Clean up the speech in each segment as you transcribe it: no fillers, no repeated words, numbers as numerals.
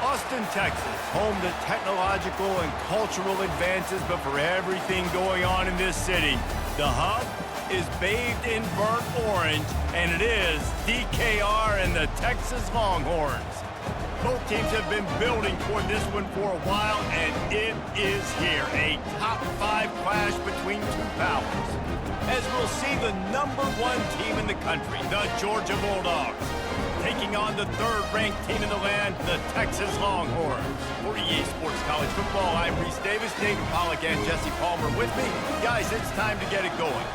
Austin, Texas, home to technological and cultural advances, but for everything going on in this city, the hub is bathed in burnt orange, and it is DKR and the Texas Longhorns. Both teams have been building toward this one for a while, and it is here, a top-5 clash between two powers. As we'll see the #1 team in the country, the Georgia Bulldogs, taking on the 3rd-ranked team in the land, the Texas Longhorns. For EA Sports College Football, I'm Reese Davis, David Pollack, and Jesse Palmer with me. Guys, it's time to get it going.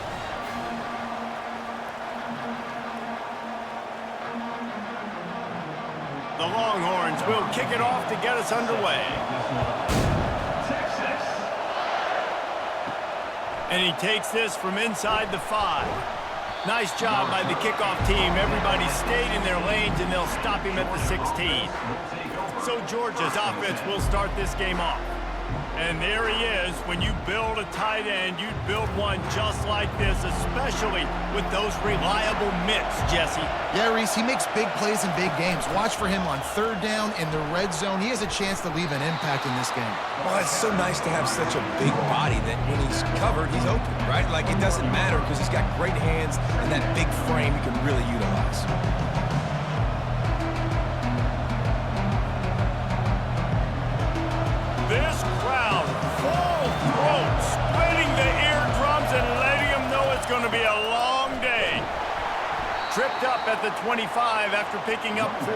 The Longhorns will kick it off to get us underway. And he takes this from inside the 5. Nice job by the kickoff team. Everybody stayed in their lanes, and they'll stop him at the 16. So Georgia's offense will start this game off. And there he is. When you build a tight end, you build one just like this, especially with those reliable mitts, Jesse. Yeah, Reese, he makes big plays in big games. Watch for him on 3rd down in the red zone. He has a chance to leave an impact in this game. Well, it's so nice to have such a big body that when he's covered, he's open, right? Like, it doesn't matter because he's got great hands and that big frame he can really utilize. This crowd, full throat, splitting the eardrums and letting them know it's going to be a long day. Tripped up at the 25 after picking up 4.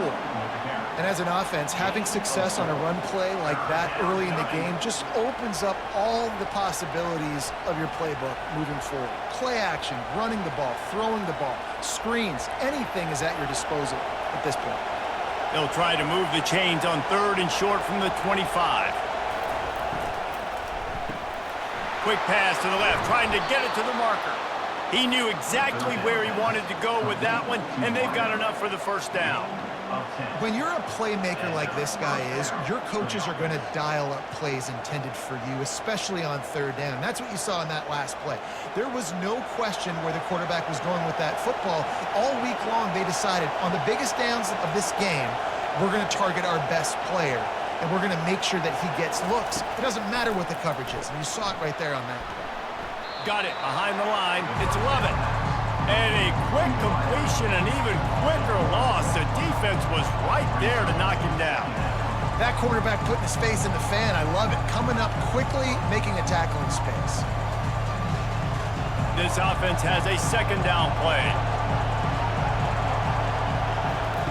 And as an offense, having success on a run play like that early in the game just opens up all the possibilities of your playbook moving forward. Play action, running the ball, throwing the ball, screens, anything is at your disposal at this point. They'll try to move the chains on 3rd and short from the 25. Quick pass to the left, trying to get it to the marker. He knew exactly where he wanted to go with that one, and they've got enough for the 1st down. When you're a playmaker like this guy is, your coaches are going to dial up plays intended for you, especially on 3rd down. That's what you saw in that last play. There was no question where the quarterback was going with that football. All week long, they decided on the biggest downs of this game, we're going to target our best player, and we're going to make sure that he gets looks. It doesn't matter what the coverage is, and you saw it right there on that play. Got it behind the line. It's Lovett. And a quick completion, an even quicker loss. The defense was right there to knock him down. That quarterback putting his face in the fan, I love it. Coming up quickly, making a tackle in space. This offense has a 2nd down play.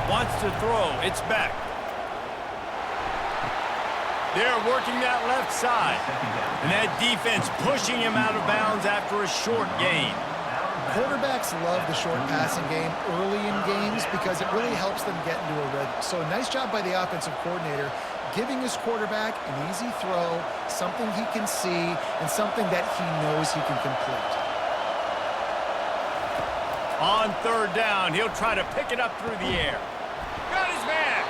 Wants to throw. It's back. They're working that left side. And that defense pushing him out of bounds after a short gain. Quarterbacks love the short passing game early in games because it really helps them get into a rhythm. So a nice job by the offensive coordinator giving his quarterback an easy throw, something he can see, and something that he knows he can complete. On 3rd down, he'll try to pick it up through the air. Got his man!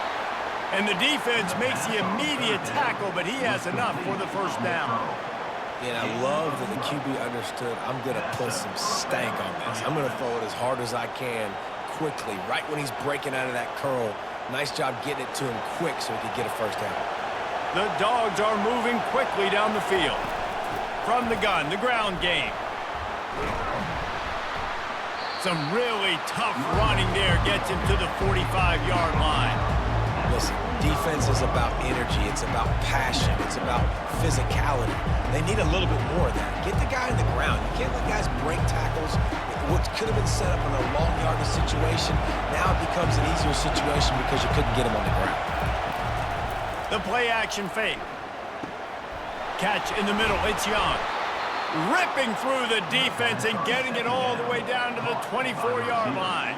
And the defense makes the immediate tackle, but he has enough for the 1st down. And I love that the QB understood, I'm going to put some stank on this. I'm going to throw it as hard as I can quickly, right when he's breaking out of that curl. Nice job getting it to him quick so he could get a 1st down. The Dogs are moving quickly down the field. From the gun, the ground game. Some really tough running there gets him to the 45-yard line. Listen, defense is about energy. It's about passion. It's about physicality. They need a little bit more of that. Get the guy on the ground. You can't let guys break tackles. What could have been set up in a long yardage situation, now it becomes an easier situation because you couldn't get him on the ground. The play action fake. Catch in the middle. It's Young. Ripping through the defense and getting it all the way down to the 24-yard line.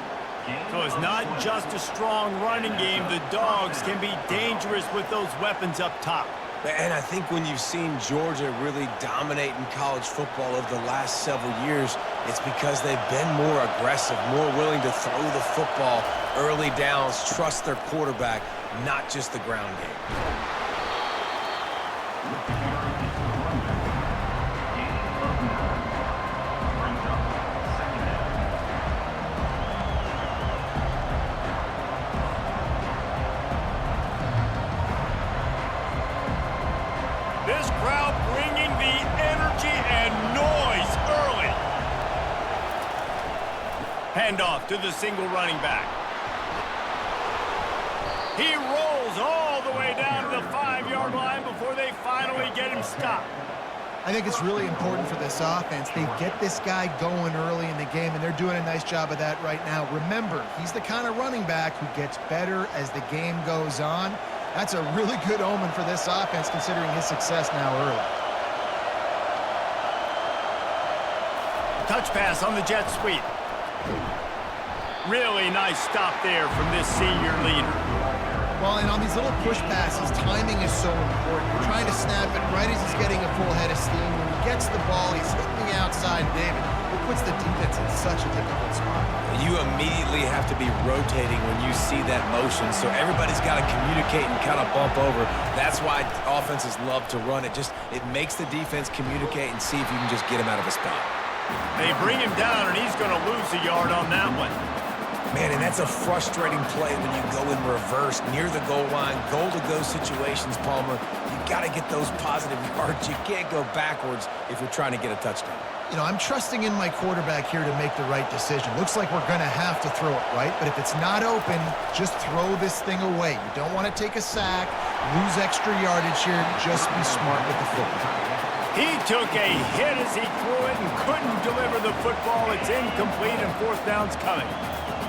So it's not just a strong running game. The Dogs can be dangerous with those weapons up top. And I think when you've seen Georgia really dominate in college football over the last several years, it's because they've been more aggressive, more willing to throw the football early downs, trust their quarterback, not just the ground game. Handoff to the single running back. He rolls all the way down to the 5-yard line before they finally get him stopped. I think it's really important for this offense. They get this guy going early in the game, and they're doing a nice job of that right now. Remember, he's the kind of running back who gets better as the game goes on. That's a really good omen for this offense, considering his success now early. Touch pass on the jet sweep. Really nice stop there from this senior leader. Well, and on these little push passes, timing is so important. You're trying to snap it right as he's getting a full head of steam. When he gets the ball, he's hitting the outside, David. It puts the defense in such a difficult spot. You immediately have to be rotating when you see that motion, so everybody's got to communicate and kind of bump over. That's why offenses love to run it. It makes the defense communicate and see if you can just get him out of a spot. They bring him down, and he's going to lose a yard on that one. Man, and that's a frustrating play when you go in reverse near the goal line, goal-to-go situations, Palmer. You got to get those positive yards. You can't go backwards if you're trying to get a touchdown. You know, I'm trusting in my quarterback here to make the right decision. Looks like we're going to have to throw it, right? But if it's not open, just throw this thing away. You don't want to take a sack, lose extra yardage here. Just be smart with the football. He took a hit as he threw it and couldn't deliver the football. It's incomplete, and fourth down's coming.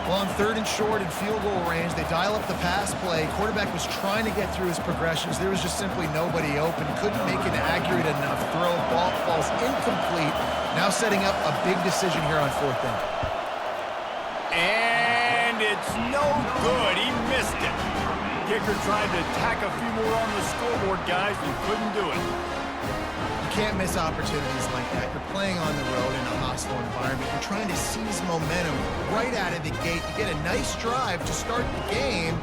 Well, on 3rd and short and field goal range, they dial up the pass play. Quarterback was trying to get through his progressions. There was just simply nobody open. Couldn't make an accurate enough throw. Ball falls incomplete. Now setting up a big decision here on 4th down. And it's no good. He missed it. Kicker tried to tack a few more on the scoreboard, guys, and couldn't do it. You can't miss opportunities like that. You're playing on the road in a hostile environment. You're trying to seize momentum right out of the gate. You get a nice drive to start the game,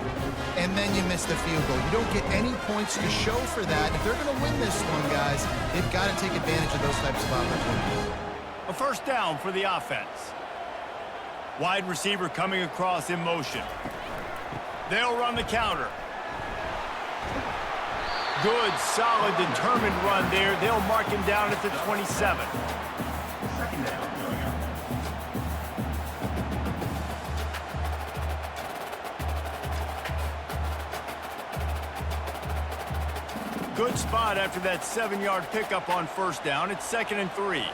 and then you miss the field goal. You don't get any points to show for that. If they're going to win this one, guys, they've got to take advantage of those types of opportunities. A first down for the offense. Wide receiver coming across in motion. They'll run the counter. Good, solid, determined run there. They'll mark him down at the 27. Good spot after that 7-yard pickup on first down. It's 2nd and 3.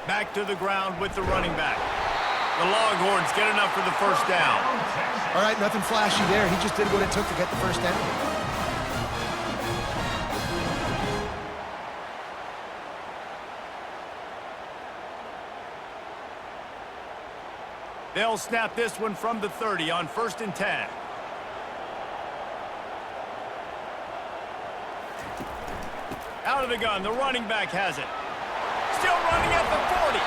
Back to the ground with the running back. The Longhorns get enough for the first down. All right, nothing flashy there. He just did what it took to get the first down. They'll snap this one from the 30 on 1st and 10. Out of the gun, the running back has it. Still running at the 40.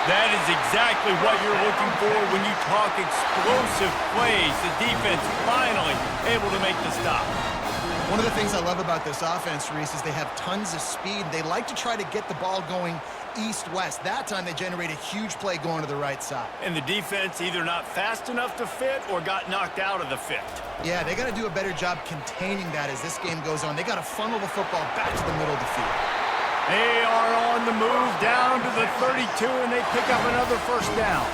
That is exactly what you're looking for when you talk explosive plays. The defense finally able to make the stop. One of the things I love about this offense, Reese, is they have tons of speed. They like to try to get the ball going east-west. That time they generate a huge play going to the right side. And the defense either not fast enough to fit or got knocked out of the fit. Yeah, they got to do a better job containing that as this game goes on. They got to funnel the football back to the middle of the field. They are on the move down to the 32, and they pick up another first down.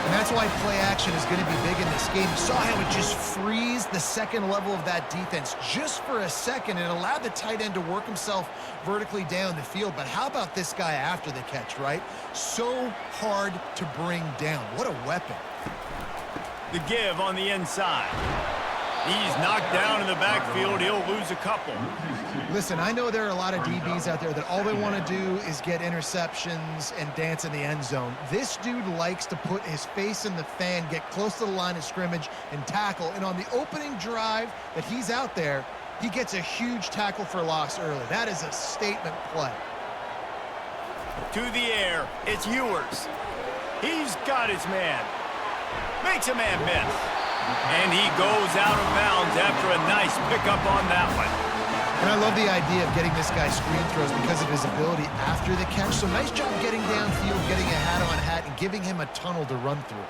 And that's why play action is going to be big in this game. You saw how it just frees the second level of that defense just for a second and allowed the tight end to work himself vertically down the field. But how about this guy after the catch, right? So hard to bring down. What a weapon. The give on the inside. He's knocked down in the backfield. He'll lose a couple. Listen, I know there are a lot of DBs out there that all they want to do is get interceptions and dance in the end zone. This dude likes to put his face in the fan, get close to the line of scrimmage, and tackle. And on the opening drive that he's out there, he gets a huge tackle for loss early. That is a statement play. To the air, it's Ewers. He's got his man. Makes a man miss. And he goes out of bounds after a nice pickup on that one. And I love the idea of getting this guy screen throws because of his ability after the catch. So nice job getting downfield, getting a hat-on-hat, and giving him a tunnel to run through.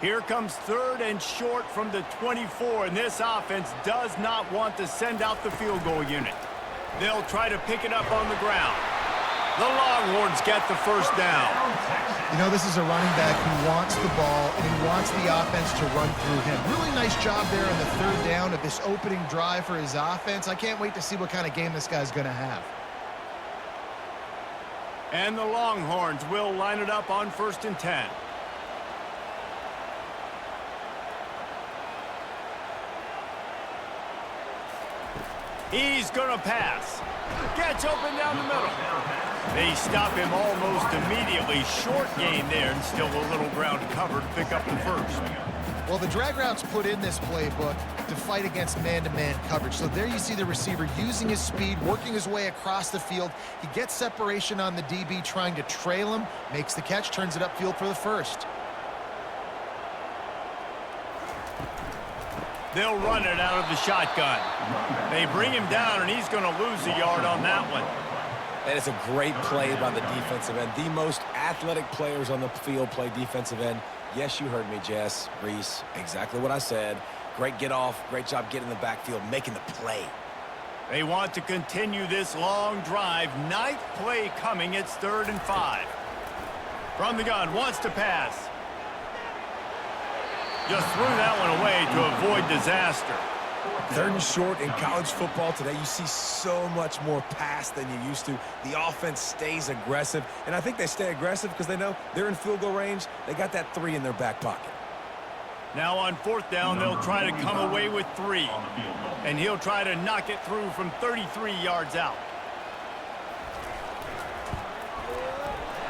Here comes 3rd and short from the 24, and this offense does not want to send out the field goal unit. They'll try to pick it up on the ground. The Longhorns get the first down. You know, this is a running back who wants the ball, and he wants the offense to run through him. Really nice job there on the third down of this opening drive for his offense. I can't wait to see what kind of game this guy's going to have. And the Longhorns will line it up on 1st and 10. He's going to pass. Gets open down the middle. They stop him almost immediately. Short gain there, and still a little ground cover to pick up the first. Well, the drag routes put in this playbook to fight against man-to-man coverage. So there you see the receiver using his speed, working his way across the field. He gets separation on the DB, trying to trail him, makes the catch, turns it upfield for the first. They'll run it out of the shotgun. They bring him down, and he's going to lose a yard on that one. And it's a great play by the defensive end. The most athletic players on the field play defensive end. Yes, you heard me, Jess, Reese. Exactly what I said. Great get off. Great job getting in the backfield, making the play. They want to continue this long drive. 9th play coming. It's 3rd and 5. From the gun, wants to pass. Just threw that one away to avoid disaster. 3rd and short in college football today. You see so much more pass than you used to. The offense stays aggressive, and I think they stay aggressive because they know they're in field goal range. They got that 3 in their back pocket. Now on 4th down, they'll try to come away with 3. And he'll try to knock it through from 33 yards out.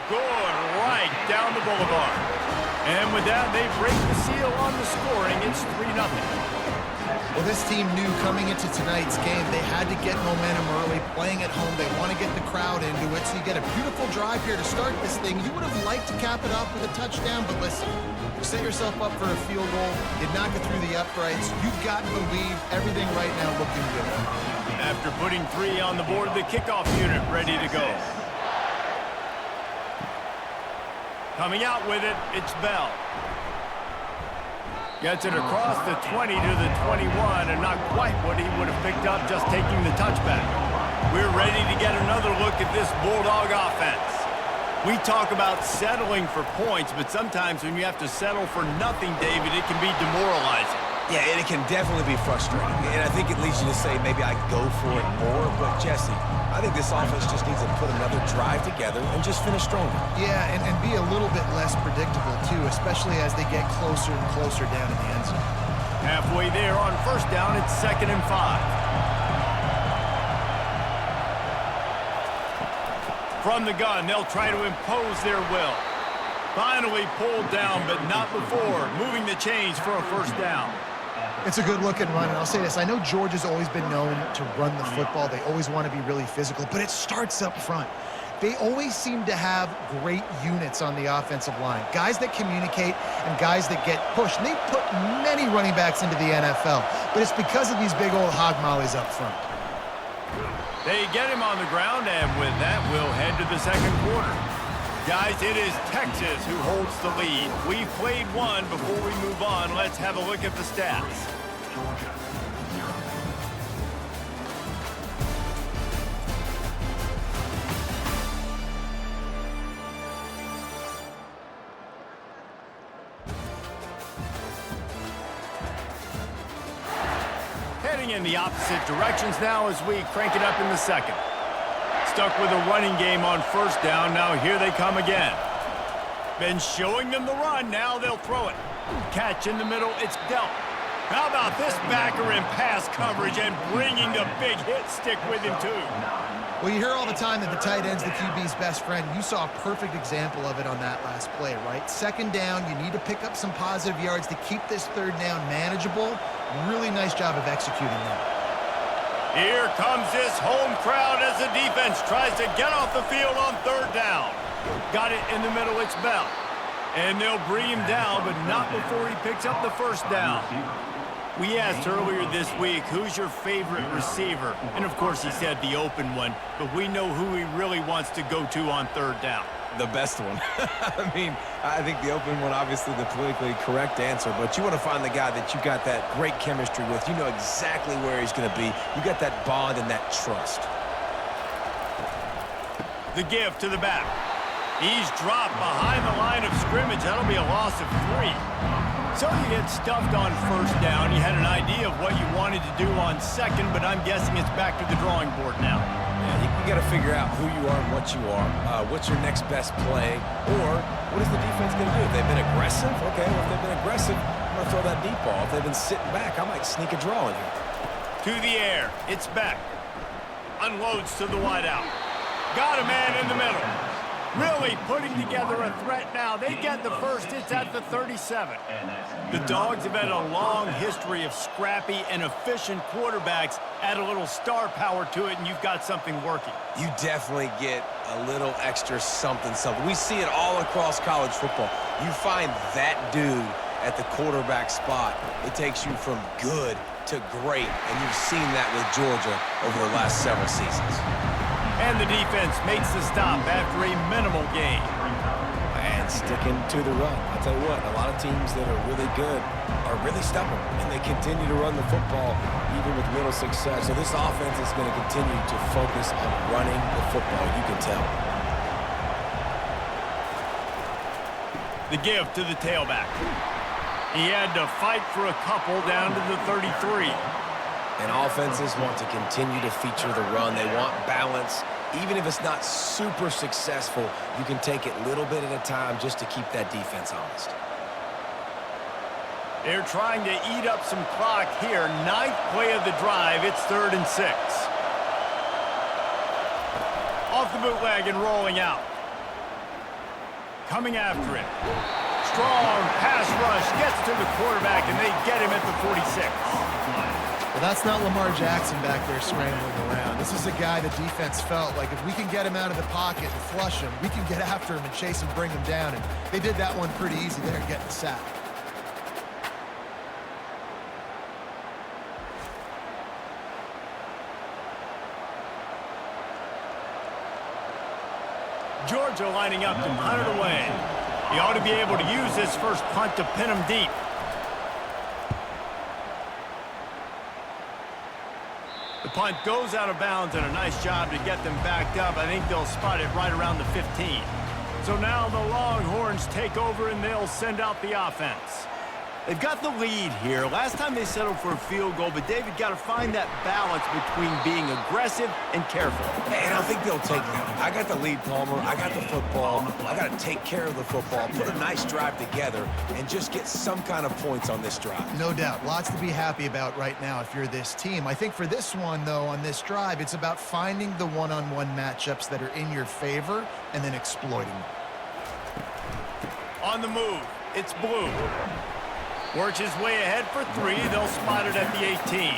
Good right down the boulevard. And with that, they break the seal on the scoring. It's 3-0. Well, this team knew coming into tonight's game they had to get momentum early, playing at home. They want to get the crowd into it, so you get a beautiful drive here to start this thing. You would have liked to cap it off with a touchdown, but listen, you set yourself up for a field goal, you knock it through the uprights, you've got to believe everything right now looking good. After putting 3 on the board, the kickoff unit ready to go. Coming out with it, it's Bell. Gets it across the 20 to the 21, and not quite what he would have picked up just taking the touchback. We're ready to get another look at this Bulldog offense. We talk about settling for points, but sometimes when you have to settle for nothing, David, it can be demoralizing. Yeah, and it can definitely be frustrating. And I think it leads you to say maybe I go for it more. But, Jesse, I think this offense just needs to put another drive together and just finish stronger. Yeah, and be a little bit less predictable, too, especially as they get closer and closer down in the end zone. Halfway there on 1st down, it's 2nd and 5. From the gun, they'll try to impose their will. Finally pulled down, but not before moving the chains for a 1st down. It's a good-looking run, and I'll say this. I know George has always been known to run the football. They always want to be really physical, but it starts up front. They always seem to have great units on the offensive line. Guys that communicate and guys that get pushed. And they've put many running backs into the NFL, but it's because of these big old hog mollies up front. They get him on the ground, and with that, we'll head to the 2nd quarter. Guys, it is Texas who holds the lead. We've played one. Before we move on, let's have a look at the stats. Heading in the opposite directions now as we crank it up in the 2nd. Stuck with a running game on 1st down. Now here they come again. Been showing them the run. Now they'll throw it. Catch in the middle. It's dealt. How about this backer in pass coverage and bringing the big hit stick with him, too? Well, you hear all the time that the tight end's the QB's best friend. You saw a perfect example of it on that last play, right? 2nd down, you need to pick up some positive yards to keep this 3rd down manageable. Really nice job of executing that. Here comes this home crowd as the defense tries to get off the field on 3rd down. Got it in the middle, it's Bell. And they'll bring him down, but not before he picks up the 1st down. We asked earlier this week, who's your favorite receiver? And of course he said the open one, but we know who he really wants to go to on 3rd down. The best one. I mean, I think the open one, obviously the politically correct answer, but you want to find the guy that you got that great chemistry with. You know exactly where he's going to be. You got that bond and that trust. The give to the back. He's dropped behind the line of scrimmage. That'll be a loss of 3. So you get stuffed on first down. You had an idea of what you wanted to do on second, but I'm guessing it's back to the drawing board now. Yeah, you got to figure out who you are and what you are. What's your next best play? Or what is the defense going to do? If they've been aggressive, okay. If they've been aggressive, I'm going to throw that deep ball. If they've been sitting back, I might sneak a draw in here. To the air. It's back. Unloads to the wideout. Got a man in the middle. Really putting together a threat now. They get the first. It's at the 37. The Dogs have had a long history of scrappy and efficient quarterbacks. Add a little star power to it, and you've got something working. You definitely get a little extra something. We see it all across college football. You find that dude at the quarterback spot, it takes you from good to great, and you've seen that with Georgia over the last several seasons. And the defense makes the stop after a minimal gain. And sticking to the run. I'll tell you what, a lot of teams that are really good are really stubborn, and they continue to run the football even with little success. So this offense is going to continue to focus on running the football, you can tell. The give to the tailback. He had to fight for a couple down to the 33. And offenses want to continue to feature the run. They want balance. Even if it's not super successful, you can take it little bit at a time just to keep that defense honest. They're trying to eat up some clock here. 9th play of the drive. It's 3rd and 6. Off the bootleg and rolling out. Coming after it. Strong pass rush. Gets to the quarterback, and they get him at the 46. Well, that's not Lamar Jackson back there scrambling around. This is a guy the defense felt like if we can get him out of the pocket and flush him, we can get after him and chase and bring him down. And they did that one pretty easy there, getting the sack. Georgia lining up to punt it away. He ought to be able to use this first punt to pin him deep. The punt goes out of bounds, and a nice job to get them backed up. I think they'll spot it right around the 15. So now the Longhorns take over, and they'll send out the offense. They've got the lead here. Last time they settled for a field goal, but David got to find that balance between being aggressive and careful. And I think they'll take that. I got the lead, Palmer. I got the football. I got to take care of the football, put a nice drive together, and just get some kind of points on this drive. No doubt. Lots to be happy about right now if you're this team. I think for this one, though, on this drive, it's about finding the one-on-one matchups that are in your favor and then exploiting them. On the move, it's Blue. Works his way ahead for 3. They'll spot it at the 18.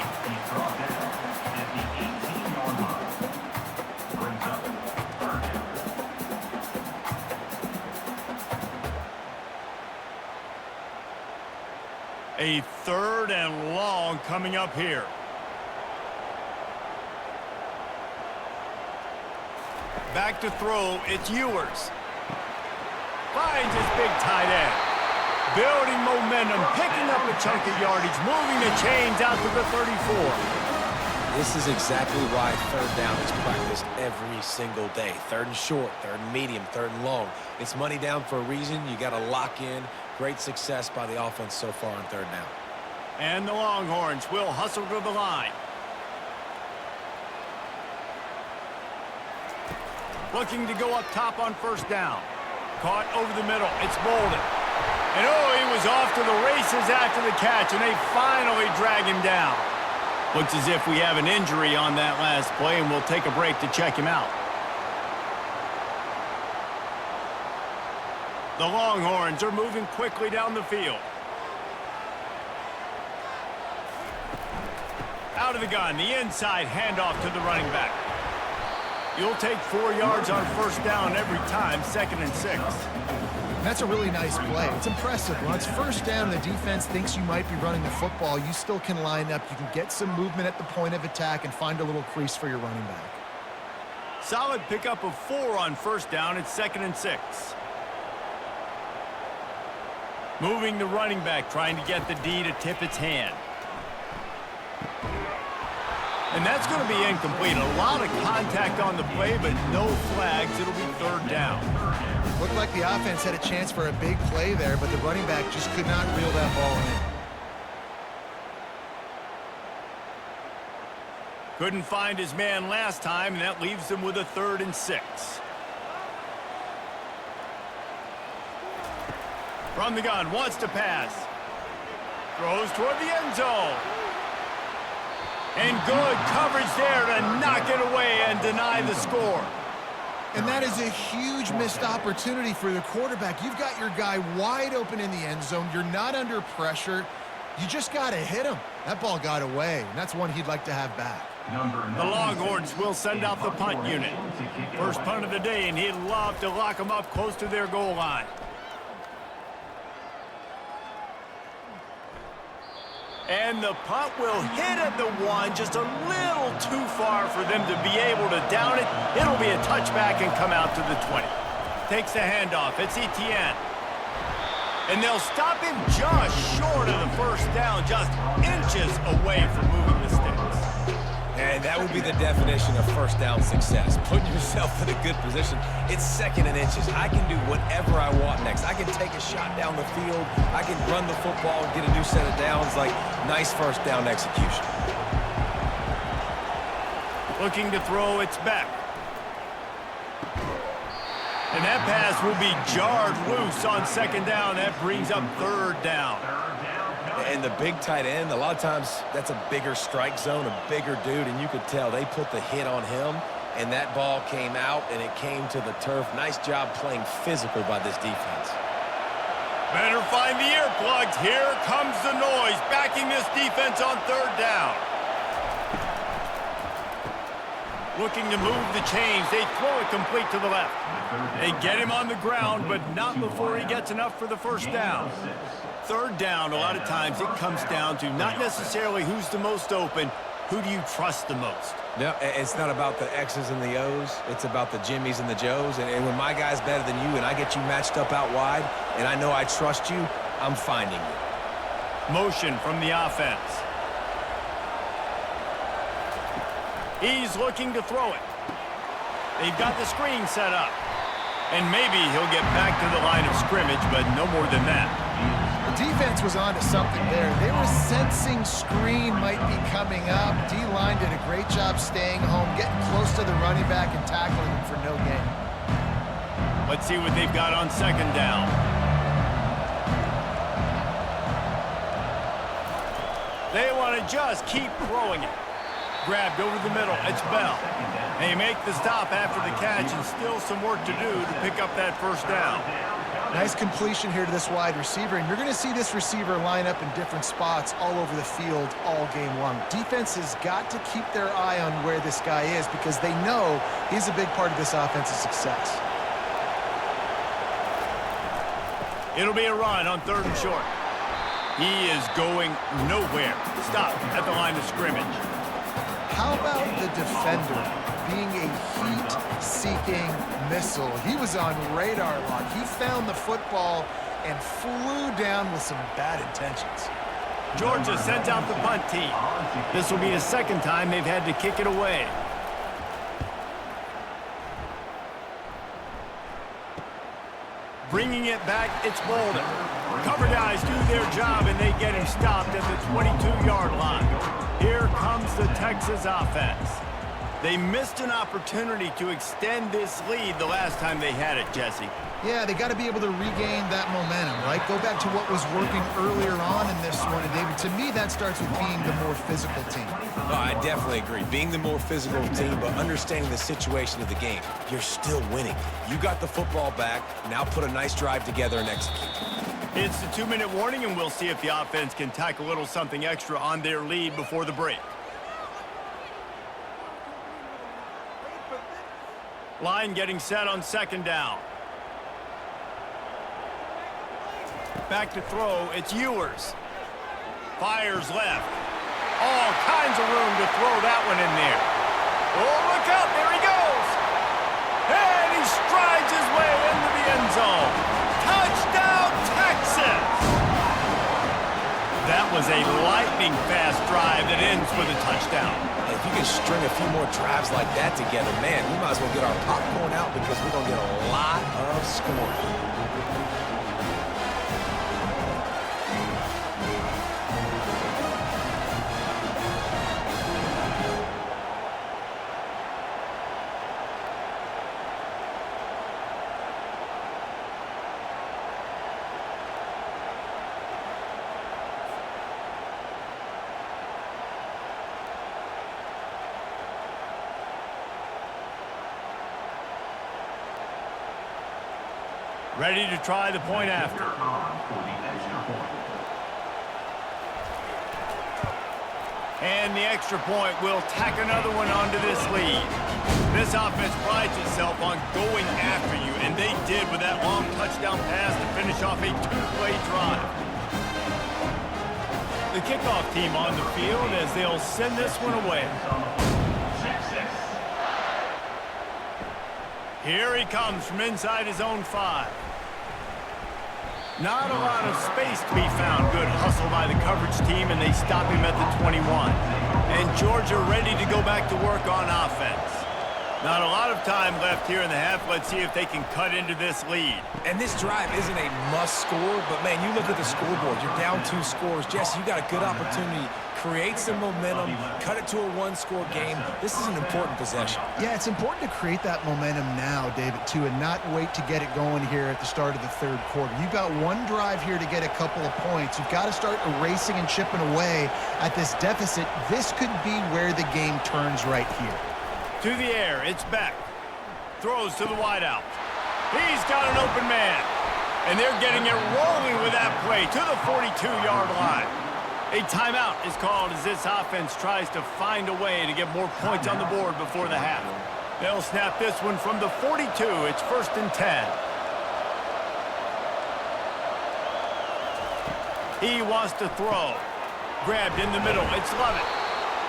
A 3rd and long coming up here. Back to throw. It's Ewers. Finds his big tight end. Building momentum, picking up a chunk of yardage, moving the chains out to the 34. This is exactly why 3rd down is practiced every single day. 3rd and short, 3rd and medium, 3rd and long. It's money down for a reason. You got to lock in. Great success by the offense so far on 3rd down. And the Longhorns will hustle to the line. Looking to go up top on 1st down. Caught over the middle. It's Bolden. And oh, he was off to the races after the catch, and they finally drag him down. Looks as if we have an injury on that last play, and we'll take a break to check him out. The Longhorns are moving quickly down the field. Out of the gun, the inside handoff to the running back. You'll take 4 yards on 1st down every time, 2nd and 6. That's a really nice play. It's impressive. When it's 1st down and the defense thinks you might be running the football, you still can line up. You can get some movement at the point of attack and find a little crease for your running back. Solid pickup of 4 on 1st down. It's 2nd and 6. Moving the running back, trying to get the D to tip its hand. And that's going to be incomplete. A lot of contact on the play, but no flags. It'll be third down. Looked like the offense had a chance for a big play there, but the running back just could not reel that ball in. Couldn't find his man last time, and that leaves him with a 3rd and 6. From the gun, wants to pass. Throws toward the end zone. And good coverage there to knock it away and deny the score. And that is a huge missed opportunity for the quarterback. You've got your guy wide open in the end zone. You're not under pressure. You just got to hit him. That ball got away, and that's one he'd like to have back. The Longhorns will send out the punt unit. First punt of the day, and he'd love to lock them up close to their goal line. And the punt will hit at the 1, just a little too far for them to be able to down it. It'll be a touchback and come out to the 20. Takes the handoff. It's Etienne. And they'll stop him just short of the first down, just inches away from moving the sticks. And that would be the definition of first down success. Put yourself in a good position. It's 2nd and inches. I can do whatever I want next. I can take a shot down the field. I can run the football and get a new set of downs. Like, nice first down execution. Looking to throw, it's back. And that pass will be jarred loose on 2nd down. That brings up 3rd down. And the big tight end, a lot of times that's a bigger strike zone, a bigger dude, and you could tell they put the hit on him, and that ball came out, and it came to the turf. Nice job playing physical by this defense. Better find the earplugs. Here comes the noise, backing this defense on 3rd down. Looking to move the chains. They throw it complete to the left. They get him on the ground, but not before he gets enough for the first down. 3rd down, a lot of times it comes down to not necessarily who's the most open, who do you trust the most? No, it's not about the X's and the O's. It's about the Jimmies and the Joes. And when my guy's better than you and I get you matched up out wide and I know I trust you, I'm finding you. Motion from the offense. He's looking to throw it. They've got the screen set up. And maybe he'll get back to the line of scrimmage, but no more than that. The defense was on to something there. They were sensing screen might be coming up. D-line did a great job staying home, getting close to the running back and tackling him for no gain. Let's see what they've got on 2nd down. They want to just keep throwing it. Grabbed over the middle. It's Bell. They make the stop after the catch, and still some work to do to pick up that first down. Nice completion here to this wide receiver, and you're going to see this receiver line up in different spots all over the field all game long. Defense has got to keep their eye on where this guy is because they know he's a big part of this offense's success. It'll be a run on 3rd and short. He is going nowhere. Stop at the line of scrimmage. How about the defender being a heat-seeking missile? He was on radar lock. He found the football and flew down with some bad intentions. Georgia sends out the punt team. This will be the 2nd time they've had to kick it away. Bringing it back, it's Bolden. Cover guys do their job, and they get him stopped at the 22-yard line. Here comes the Texas offense. They missed an opportunity to extend this lead the last time they had it, Jesse. Yeah, they got to be able to regain that momentum, right? Go back to what was working earlier on in this one. And David, to me, that starts with being the more physical team. Oh, I definitely agree. Being the more physical team, but understanding the situation of the game. You're still winning. You got the football back. Now put a nice drive together and execute. It's the 2-minute warning, and we'll see if the offense can tack a little something extra on their lead before the break. Line getting set on 2nd down. Back to throw, it's Ewers. Fires left. All kinds of room to throw that one in there. Oh, look out, there he goes. And he strides his way into the end zone. Touchdown, Texas! That was was a lightning-fast drive that ends with a touchdown. If you can string a few more drives like that together, man, we might as well get our popcorn out because we're going to get a lot of scoring. Ready to try the point after. And the extra point will tack another one onto this lead. This offense prides itself on going after you, and they did with that long touchdown pass to finish off a two-play drive. The kickoff team on the field as they'll send this one away. Here he comes from inside his own 5. Not a lot of space to be found. Good hustle by the coverage team, and they stop him at the 21. And Georgia ready to go back to work on offense. Not a lot of time left here in the half. Let's see if they can cut into this lead. And this drive isn't a must score, but, man, you look at the scoreboard. You're down 2 scores. Jesse, you got a good opportunity. Create some momentum, cut it to a 1-score game. This is an important possession. Yeah, it's important to create that momentum now, David, too, and not wait to get it going here at the start of the third quarter. You've got one drive here to get a couple of points. You've got to start erasing and chipping away at this deficit. This could be where the game turns right here. To the air, it's Beck. Throws to the wideout. He's got an open man. And they're getting it rolling with that play to the 42-yard line. A timeout is called as this offense tries to find a way to get more points on the board before the half. They'll snap this one from the 42. It's 1st and 10. He wants to throw. Grabbed in the middle. It's Lovett.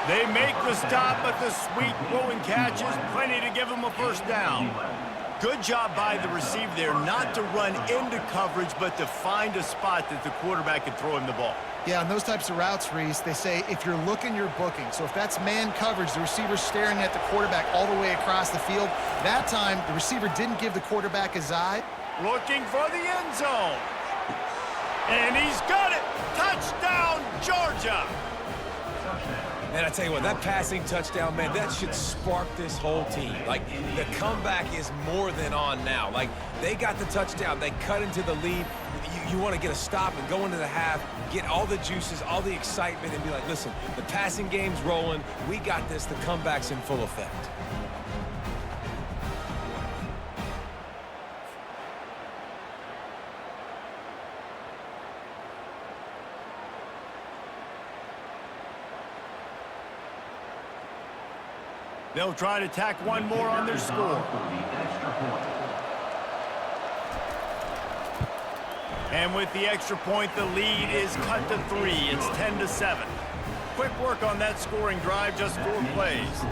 They make the stop, but the sweet throwing catch is plenty to give them a first down. Good job by the receiver there not to run into coverage, but to find a spot that the quarterback can throw him the ball. Yeah, on those types of routes, Reese, they say if you're looking, you're booking. So if that's man coverage, the receiver's staring at the quarterback all the way across the field. That time, the receiver didn't give the quarterback his eye. Looking for the end zone. And he's got it. Touchdown, Georgia. Man, I tell you what, that passing touchdown, man, that should spark this whole team. Like, the comeback is more than on now. Like, they got the touchdown. They cut into the lead. You want to get a stop and go into the half, get all the juices, all the excitement, and be like, listen, the passing game's rolling. We got this. The comeback's in full effect. They'll try to tack one more on their score. And with the extra point, the lead is cut to 3. It's 10-7. Quick work on that scoring drive, just 4 plays.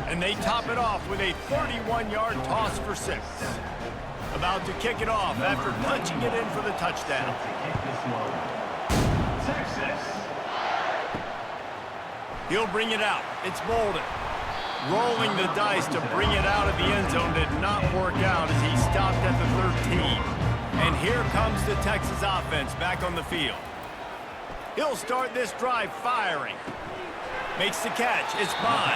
And they top it off with a 31-yard toss for 6. About to kick it off after punching it in for the touchdown. He'll bring it out. It's Bolden. Rolling the dice to bring it out of the end zone did not work out as he stopped at the 13. And here comes the Texas offense back on the field. He'll start this drive firing. Makes the catch. It's Bond.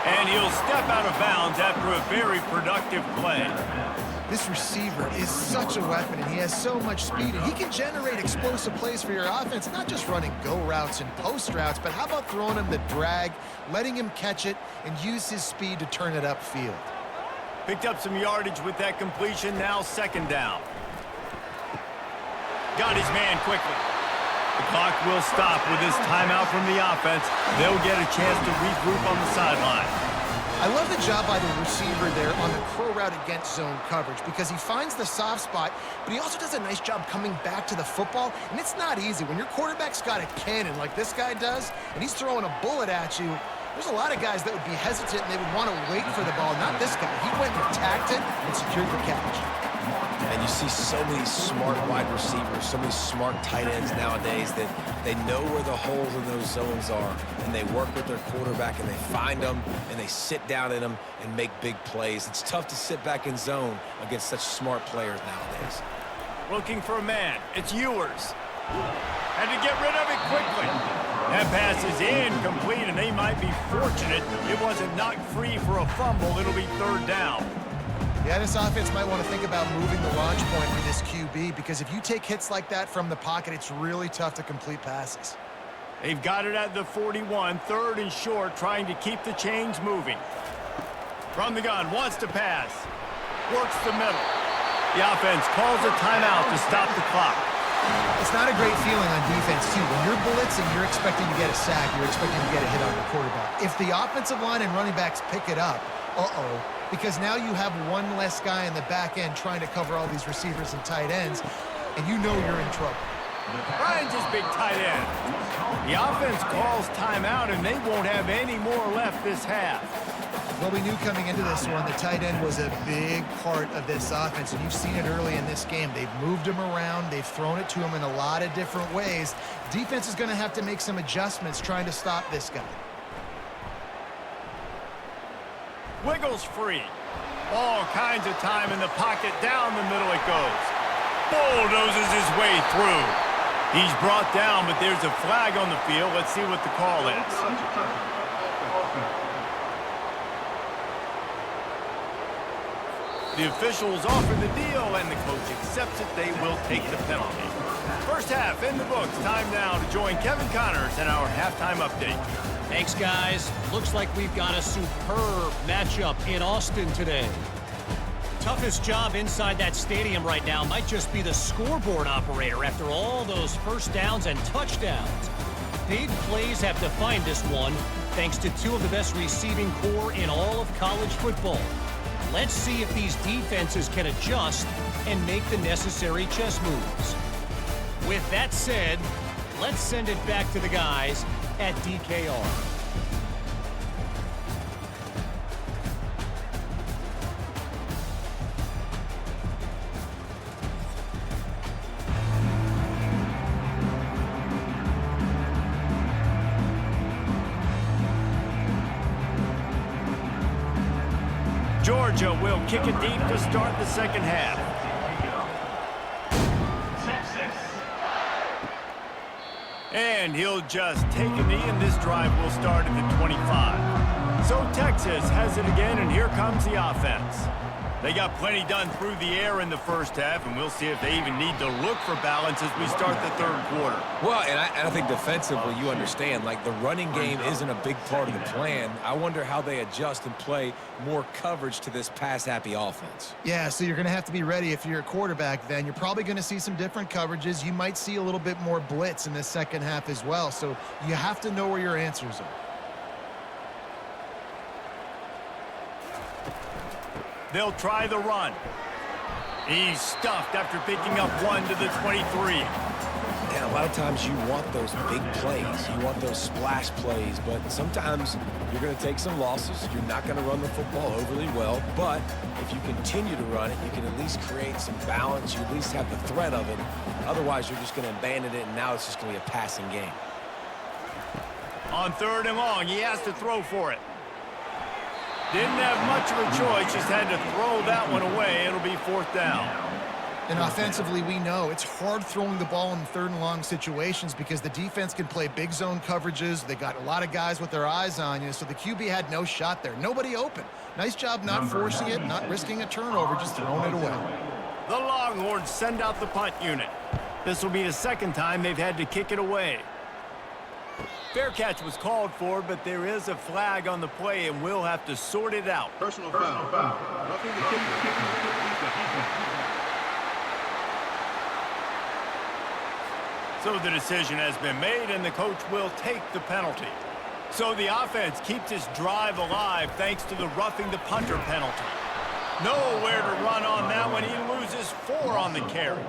And he'll step out of bounds after a very productive play. This receiver is such a weapon, and he has so much speed, and he can generate explosive plays for your offense, not just running go routes and post routes, but how about throwing him the drag, letting him catch it, and use his speed to turn it upfield. Picked up some yardage with that completion, now 2nd down. Got his man quickly. The clock will stop with this timeout from the offense. They'll get a chance to regroup on the sideline. I love the job by the receiver there on the crow route against zone coverage because he finds the soft spot, but he also does a nice job coming back to the football, and it's not easy. When your quarterback's got a cannon like this guy does, and he's throwing a bullet at you, there's a lot of guys that would be hesitant and they would want to wait for the ball. Not this guy. He went and attacked it and secured the catch. And you see so many smart wide receivers, so many smart tight ends nowadays that they know where the holes in those zones are, and they work with their quarterback, and they find them, and they sit down in them and make big plays. It's tough to sit back in zone against such smart players nowadays. Looking for a man. It's Ewers. And to get rid of it quickly. That pass is incomplete, and they might be fortunate it wasn't knocked free for a fumble. It'll be third down. Yeah, this offense might want to think about moving the launch point for this QB, because if you take hits like that from the pocket, it's really tough to complete passes. They've got it at the 41, third and short, trying to keep the chains moving. From the gun, wants to pass. Works the middle. The offense calls a timeout to stop the clock. It's not a great feeling on defense, too. When you're blitzing, you're expecting to get a sack. You're expecting to get a hit on your quarterback. If the offensive line and running backs pick it up, because now you have one less guy in the back end trying to cover all these receivers and tight ends, and you know you're in trouble. Ryan's his big tight end. The offense calls timeout, and they won't have any more left this half. Well, we knew coming into this one, the tight end was a big part of this offense, and you've seen it early in this game. They've moved him around. They've thrown it to him in a lot of different ways. Defense is going to have to make some adjustments trying to stop this guy. Wiggles free. All kinds of time in the pocket. Down the middle it goes. Bulldozes his way through. He's brought down, but there's a flag on the field. Let's see what the call is. The officials offer the deal, and the coach accepts it. They will take the penalty. First half in the books. Time now to join Kevin Connors in our halftime update. Thanks, guys. Looks like we've got a superb matchup in Alston today. Toughest job inside that stadium right now might just be the scoreboard operator after all those first downs and touchdowns. Big plays have defined this one, thanks to two of the best receiving core in all of college football. Let's see if these defenses can adjust and make the necessary chess moves. With that said, let's send it back to the guys at DKR. Georgia will kick it deep to start the second half. And he'll just take a knee, and this drive will start at the 25. So Texas has it again, and here comes the offense. They got plenty done through the air in the first half, and we'll see if they even need to look for balance as we start the third quarter. Well, and I think defensively, you understand, like the running game isn't a big part of the plan. I wonder how they adjust and play more coverage to this pass-happy offense. Yeah, so you're going to have to be ready if you're a quarterback then. You're probably going to see some different coverages. You might see a little bit more blitz in the second half as well, so you have to know where your answers are. They'll try the run. He's stuffed after picking up one to the 23. And a lot of times you want those big plays. You want those splash plays, but sometimes you're going to take some losses. You're not going to run the football overly well, but if you continue to run it, you can at least create some balance. You at least have the threat of it. Otherwise, you're just going to abandon it, and now it's just going to be a passing game. On third and long, he has to throw for it. Didn't have much of a choice, just had to throw that one away. It'll be fourth down. And offensively, we know it's hard throwing the ball in third and long situations because the defense can play big zone coverages. They got a lot of guys with their eyes on you, so the QB had no shot there. Nobody open. Nice job not forcing it, not risking a turnover, just throwing it away. The Longhorns send out the punt unit. This will be the second time they've had to kick it away. Fair catch was called for, but there is a flag on the play, and we'll have to sort it out. Personal foul. Roughing the kicker. So the decision has been made, and the coach will take the penalty. So the offense keeps its drive alive thanks to the roughing the punter penalty. Nowhere to run on that one. He loses 4 on on the carry.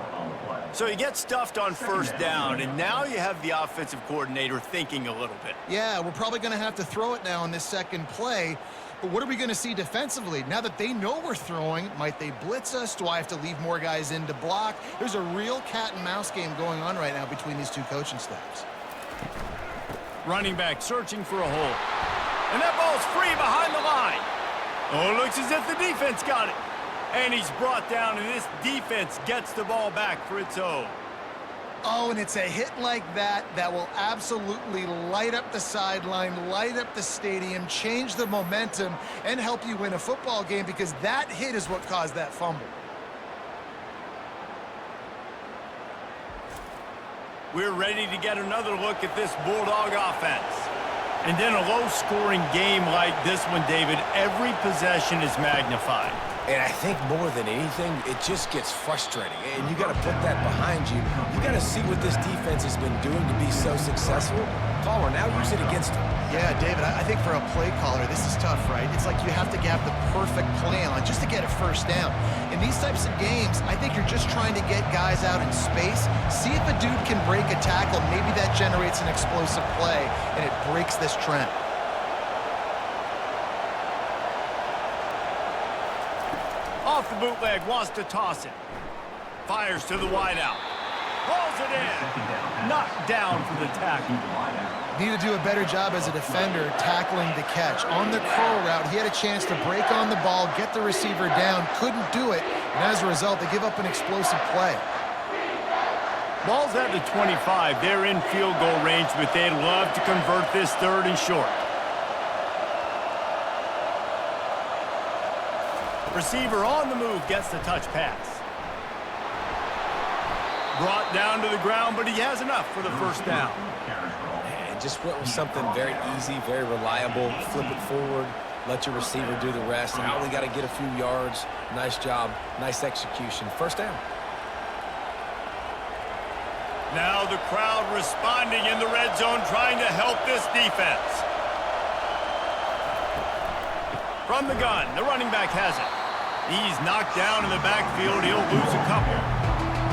So you get stuffed on first down, and now you have the offensive coordinator thinking a little bit. Yeah, we're probably going to have to throw it now on this second play. But what are we going to see defensively? Now that they know we're throwing, might they blitz us? Do I have to leave more guys in to block? There's a real cat and mouse game going on right now between these two coaching staffs. Running back searching for a hole. And that ball's free behind the line. Oh, it looks as if the defense got it. And he's brought down, and this defense gets the ball back for its own. Oh, and it's a hit like that that will absolutely light up the sideline, light up the stadium, change the momentum, and help you win a football game, because that hit is what caused that fumble. We're ready to get another look at this Bulldog offense. And in a low-scoring game like this one, David, every possession is magnified. And I think more than anything, it just gets frustrating. And you got to put that behind you. You got to see what this defense has been doing to be so successful. Caller, now use it against them. Yeah, David, I think for a play caller, this is tough, right? It's like you have to have the perfect play on just to get a first down. In these types of games, I think you're just trying to get guys out in space, see if a dude can break a tackle. Maybe that generates an explosive play, and it breaks this trend. Off the bootleg, wants to toss it. Fires to the wideout. Pulls it in. Knocked down for the tackle. Need to do a better job as a defender tackling the catch. On the curl route, he had a chance to break on the ball, get the receiver down, couldn't do it, and as a result, they give up an explosive play. Ball's at the 25. They're in field goal range, but they'd love to convert this third and short. Receiver on the move, gets the touch pass. Brought down to the ground, but he has enough for the first down. And just went with something very easy, very reliable. Flip it forward, let your receiver do the rest. I only got to get a few yards. Nice job, nice execution. First down. Now the crowd responding in the red zone, trying to help this defense. From the gun, the running back has it. He's knocked down in the backfield. He'll lose a couple.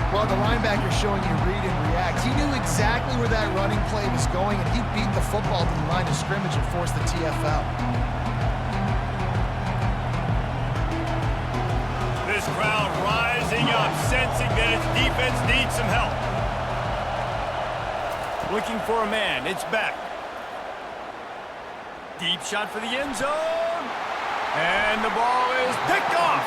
Well, the linebacker's showing you read and react. He knew exactly where that running play was going, and he beat the football to the line of scrimmage and forced the TFL. This crowd rising up, sensing that its defense needs some help. Looking for a man. It's Beck. Deep shot for the end zone. And the ball is picked off.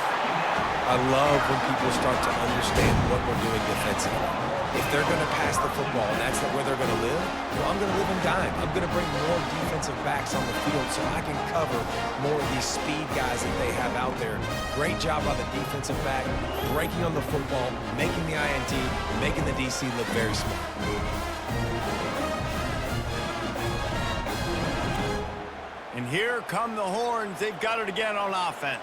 I love when people start to understand what we're doing defensively. If they're going to pass the football and that's where they're going to live, well, I'm going to live in dime. I'm going to bring more defensive backs on the field so I can cover more of these speed guys that they have out there. Great job by the defensive back, breaking on the football, making the INT, making the DC look very smart. And here come the Horns. They've got it again on offense.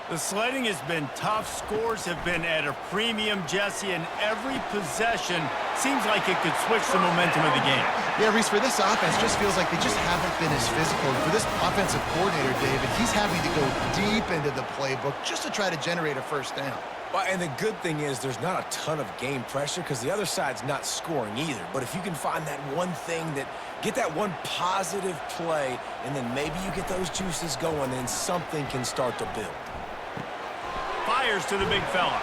The sledding has been tough. Scores have been at a premium, Jesse, and every possession seems like it could switch the momentum of the game. Yeah, Reese, for this offense, just feels like they just haven't been as physical. And for this offensive coordinator, David, he's having to go deep into the playbook just to try to generate a first down. Well, and the good thing is there's not a ton of game pressure because the other side's not scoring either. But if you can find that one thing that get that one positive play, and then maybe you get those juices going, then something can start to build. Fires to the big fella.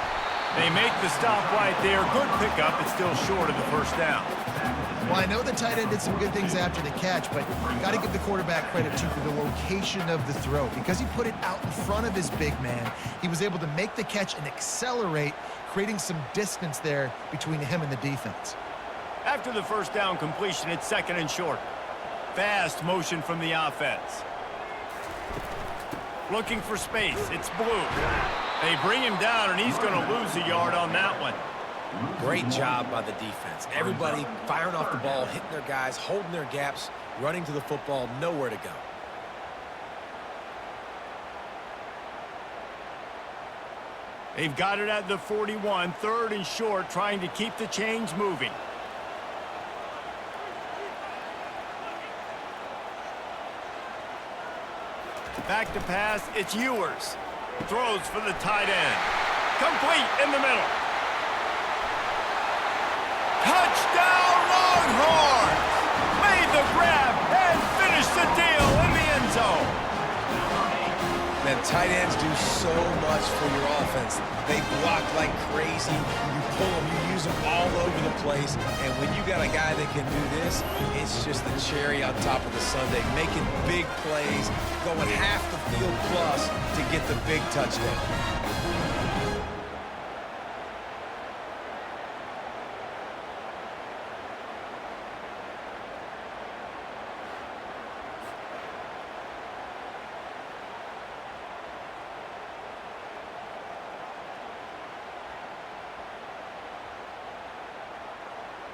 They make the stop right there. Good pickup. It's still short of the first down. Well, I know the tight end did some good things after the catch, but you got to give the quarterback credit, too, for the location of the throw. Because he put it out in front of his big man, he was able to make the catch and accelerate, creating some distance there between him and the defense. After the first down completion, it's second and short. Fast motion from the offense. Looking for space. It's Blue. They bring him down, and he's going to lose a yard on that one. Great job by the defense. Everybody firing off the ball, hitting their guys, holding their gaps, running to the football, nowhere to go. They've got it at the 41, third and short, trying to keep the chains moving. Back to pass, it's Ewers. Throws for the tight end. Complete in the middle. Touchdown, Longhorns! Made the grab and finished the deal in the end zone. Man, tight ends do so much for your offense. They block like crazy. You pull them, you use them all over the place. And when you got a guy that can do this, it's just the cherry on top of the sundae, making big plays, going half the field plus to get the big touchdown.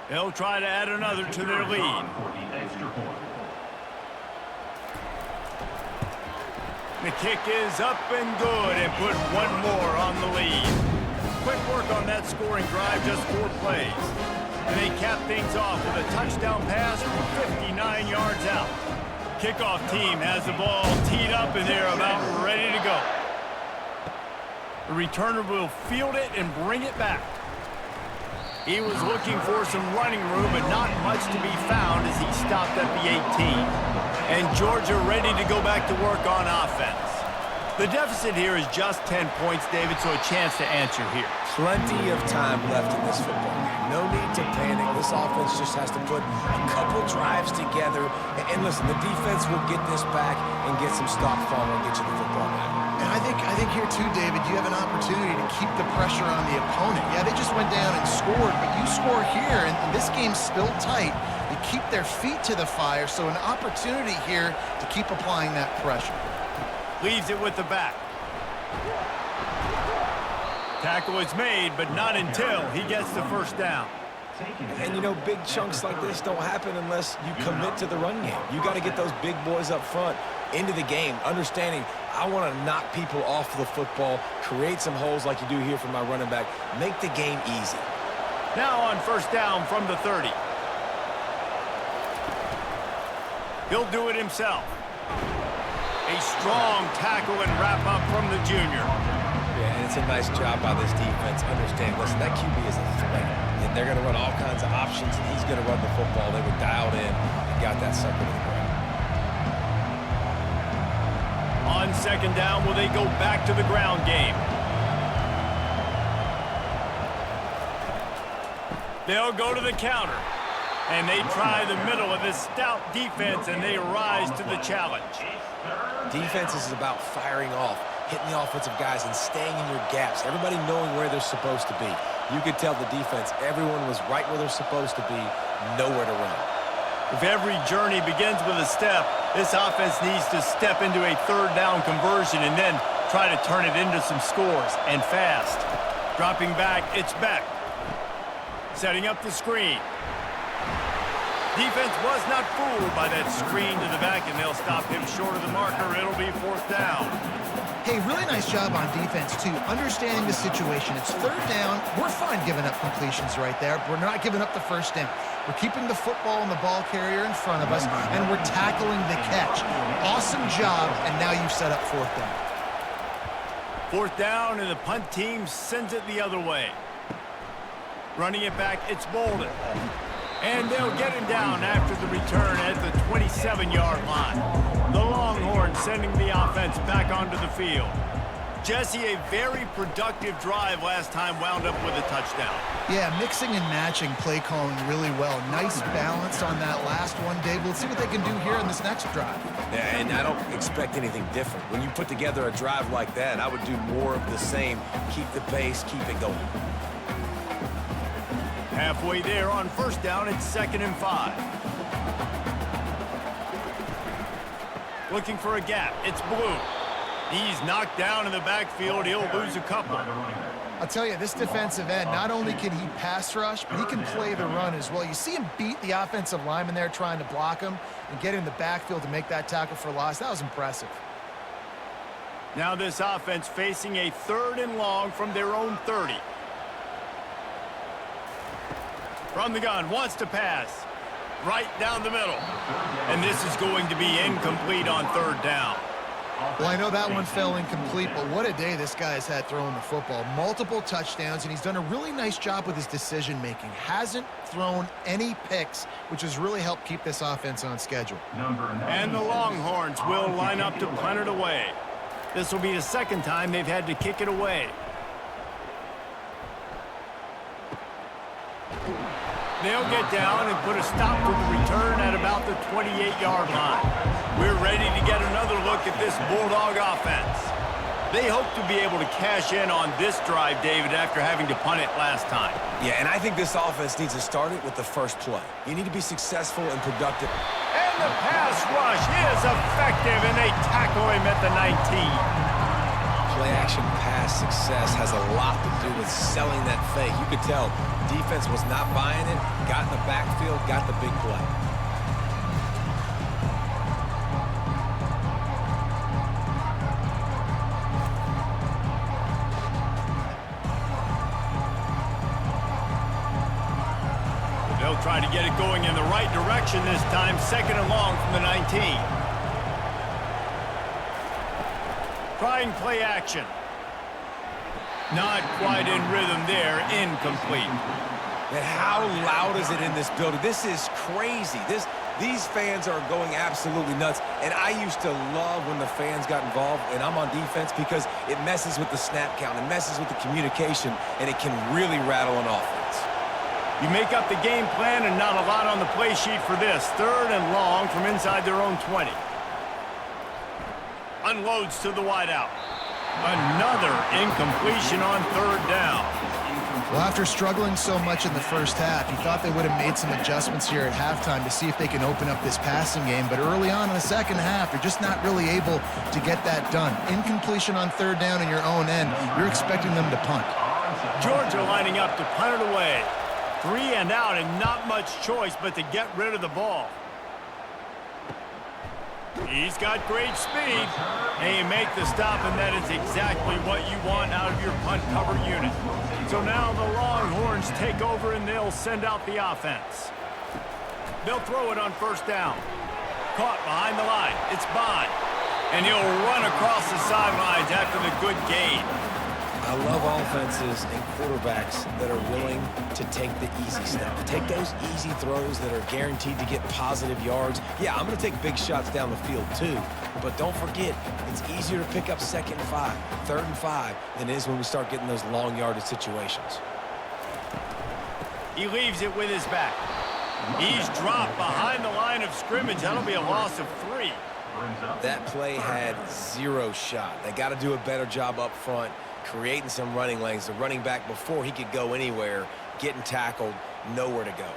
They'll try to add another to their lead. The kick is up and good and put one more on the lead. Quick work on that scoring drive, just 4 plays. And they cap things off with a touchdown pass from 59 yards out. Kickoff team has the ball teed up and they're about ready to go. The returner will field it and bring it back. He was looking for some running room, but not much to be found as he stopped at the 18. And Georgia ready to go back to work on offense. The deficit here is just 10 points, David, so a chance to answer here. Plenty of time left in this football game. No need to panic. This offense just has to put a couple drives together. And listen, the defense will get this back and get some stops following and get you the football back. And I think here too, David, you have an opportunity to keep the pressure on the opponent. Yeah, they just went down and scored, but you score here, and this game's still tight. You keep their feet to the fire, so an opportunity here to keep applying that pressure. Leaves it with the back. Tackle is made, but not until he gets the first down. And, you know, big chunks like this don't happen unless you commit to the run game. You got to get those big boys up front into the game, understanding I want to knock people off the football, create some holes like you do here for my running back, make the game easy. Now on first down from the 30. He'll do it himself. A strong tackle and wrap up from the junior. Yeah, and it's a nice job by this defense. Understand, listen, that QB is a threat, and they're going to run all kinds of options, and he's going to run the football. They were dialed in and got that sucker to the ground. On second down, will they go back to the ground game? They'll go to the counter. And they try the middle of this stout defense, and they rise to the challenge. Defense is about firing off, hitting the offensive guys, and staying in your gaps. Everybody knowing where they're supposed to be. You could tell the defense, everyone was right where they're supposed to be, nowhere to run. If every journey begins with a step, this offense needs to step into a third down conversion and then try to turn it into some scores, and fast. Dropping back, it's Beck. Setting up the screen. Defense was not fooled by that screen to the back, and they'll stop him short of the marker. It'll be fourth down. Hey, really nice job on defense, too, understanding the situation. It's third down. We're fine giving up completions right there. We're not giving up the first down. We're keeping the football and the ball carrier in front of us, and we're tackling the catch. Awesome job, and now you've set up fourth down. Fourth down, and the punt team sends it the other way. Running it back, it's Bolden. And they'll get him down after the return at the 27-yard line. The Longhorns sending the offense back onto the field. Jesse, a very productive drive last time, wound up with a touchdown. Yeah, mixing and matching play calling really well. Nice balance on that last one, Dave. Let's see what they can do here in this next drive. Yeah, and I don't expect anything different. When you put together a drive like that, I would do more of the same. Keep the pace, keep it going. Halfway there on first down, it's 2nd and 5. Looking for a gap, it's Blue. He's knocked down in the backfield. He'll lose a couple. I'll tell you, this defensive end, not only can he pass rush, but he can play the run as well. You see him beat the offensive lineman there trying to block him and get in the backfield to make that tackle for loss. That was impressive. Now this offense facing a 3rd and long from their own 30. From the gun, wants to pass. Right down the middle. And this is going to be incomplete on 3rd down. Well, I know that one fell incomplete, but what a day this guy has had throwing the football. Multiple touchdowns, and he's done a really nice job with his decision-making. Hasn't thrown any picks, which has really helped keep this offense on schedule. And the Longhorns will line up to punt it away. This will be the second time they've had to kick it away. They'll get down and put a stop to the return at about the 28-yard line. We're ready to get another look at this Bulldog offense. They hope to be able to cash in on this drive, David, after having to punt it last time. Yeah, and I think this offense needs to start it with the first play. You need to be successful and productive. And the pass rush is effective, and they tackle him at the 19. Play-action pass success has a lot to do with selling that fake. You could tell defense was not buying it, got in the backfield, got the big play. They'll try to get it going in the right direction this time, second and long from the 19. Trying play action. Not quite in rhythm there, incomplete. And how loud is it in this building? This is crazy. These fans are going absolutely nuts. And I used to love when the fans got involved, and I'm on defense, because it messes with the snap count, it messes with the communication, and it can really rattle an offense. You make up the game plan and not a lot on the play sheet for this. Third and long from inside their own 20. Unloads to the wideout. Another incompletion on third down. Well, after struggling so much in the first half, you thought they would have made some adjustments here at halftime to see if they can open up this passing game. But early on in the second half, they're just not really able to get that done. Incompletion on third down in your own end, you're expecting them to punt. Georgia lining up to punt it away. 3 and out, and not much choice but to get rid of the ball. He's got great speed. And you make the stop, and that is exactly what you want out of your punt cover unit. So now the Longhorns take over, and they'll send out the offense. They'll throw it on first down. Caught behind the line. It's Bond. And he'll run across the sidelines after the good gain. I love offenses and quarterbacks that are willing to take the easy step. Take those easy throws that are guaranteed to get positive yards. Yeah, I'm going to take big shots down the field too. But don't forget, it's easier to pick up second and 5, third and 5 than it is when we start getting those long yardage situations. He leaves it with his back. He's dropped behind the line of scrimmage. That'll be a loss of 3. That play had 0 shot. They got to do a better job up front, creating some running lanes. The running back, before he could go anywhere, getting tackled, nowhere to go.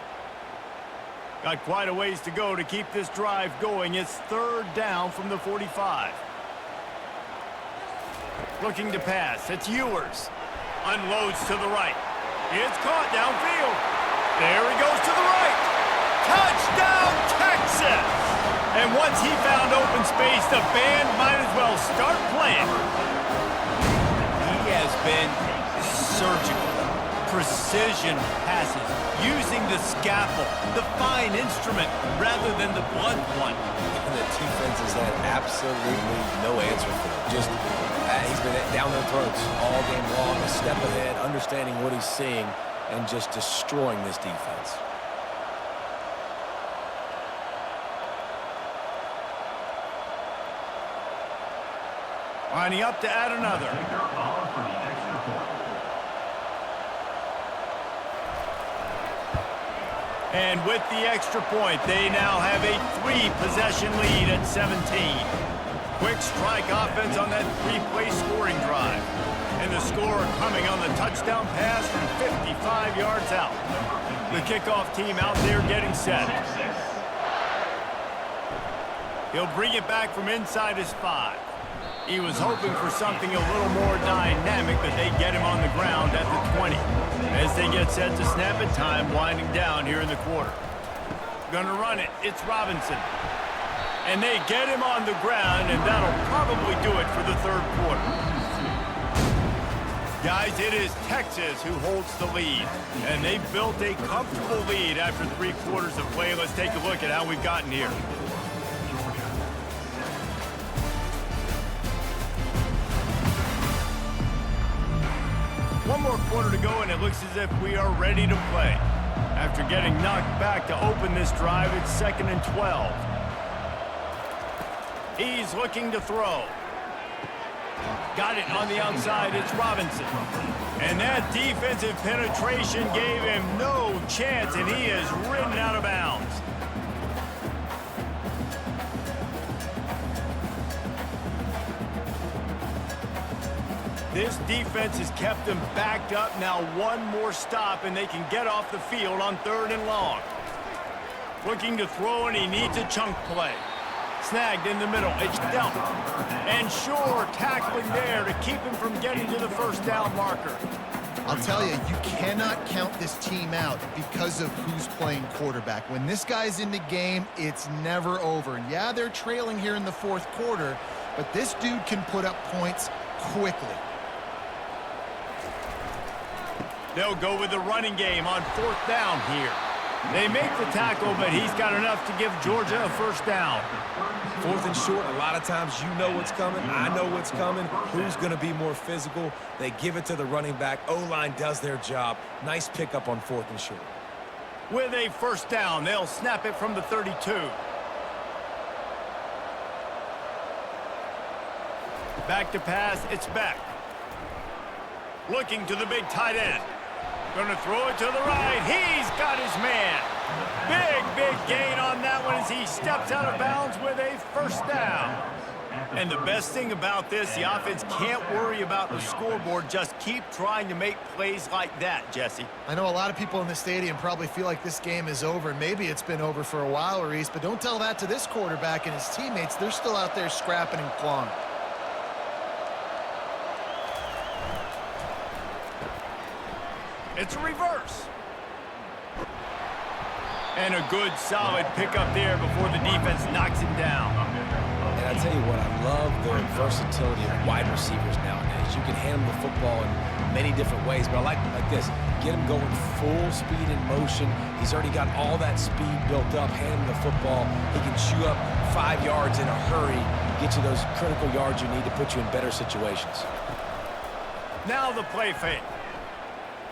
Got quite a ways to go to keep this drive going. It's third down from the 45. Looking to pass. It's Ewers. Unloads to the right. It's caught downfield. There he goes to the right. Touchdown, Texas! And once he found open space, the band might as well start playing. He has been surgical. Precision passes, using the scalpel, the fine instrument, rather than the blunt one. And the defense has had absolutely no answer for it. Just, he's been down their throats all game long, a step ahead, understanding what he's seeing, and just destroying this defense. Lining up to add another. And with the extra point, they now have a 3-possession lead at 17. Quick strike offense on that 3-play scoring drive. And the score coming on the touchdown pass from 55 yards out. The kickoff team out there getting set. He'll bring it back from inside his 5. He was hoping for something a little more dynamic, but they get him on the ground at the 20. As they get set to snap it, time winding down here in the quarter. Gonna run it. It's Robinson. And they get him on the ground, and that'll probably do it for the third quarter. Guys, it is Texas who holds the lead. And they built a comfortable lead after 3 quarters of play. Let's take a look at how we've gotten here. quarter to go, and it looks as if we are ready to play. After getting knocked back to open this drive, it's 2nd and 12. He's looking to throw. Got it on the outside. It's Robinson. And that defensive penetration gave him no chance, and he is ridden out of bounds. This defense has kept them backed up. Now one more stop, and they can get off the field on 3rd and long. Looking to throw, and he needs a chunk play. Snagged in the middle. It's dealt. And sure, tackling there to keep him from getting to the first down marker. I'll tell you, you cannot count this team out because of who's playing quarterback. When this guy's in the game, it's never over. And yeah, they're trailing here in the 4th quarter, but this dude can put up points quickly. They'll go with the running game on 4th down here. They make the tackle, but he's got enough to give Georgia a first down. 4th and short, a lot of times you know what's coming. I know what's coming. Who's going to be more physical? They give it to the running back. O-line does their job. Nice pickup on 4th and short. With a first down, they'll snap it from the 32. Back to pass, it's Beck. Looking to the big tight end. Gonna throw it to the right. He's got his man. Big gain on that one as he steps out of bounds with a first down. And the best thing about this, the offense can't worry about the scoreboard. Just keep trying to make plays like that, Jesse. I know a lot of people in the stadium probably feel like this game is over. Maybe it's been over for a while, Reese, but don't tell that to this quarterback and his teammates. They're still out there scrapping and clawing. It's a reverse. And a good, solid pickup there before the defense knocks him down. And I tell you what, I love the versatility of wide receivers nowadays. You can hand them the football in many different ways, but I like this. Get him going full speed in motion. He's already got all that speed built up. Hand him the football. He can chew up 5 yards in a hurry, get you those critical yards you need to put you in better situations. Now the play fake.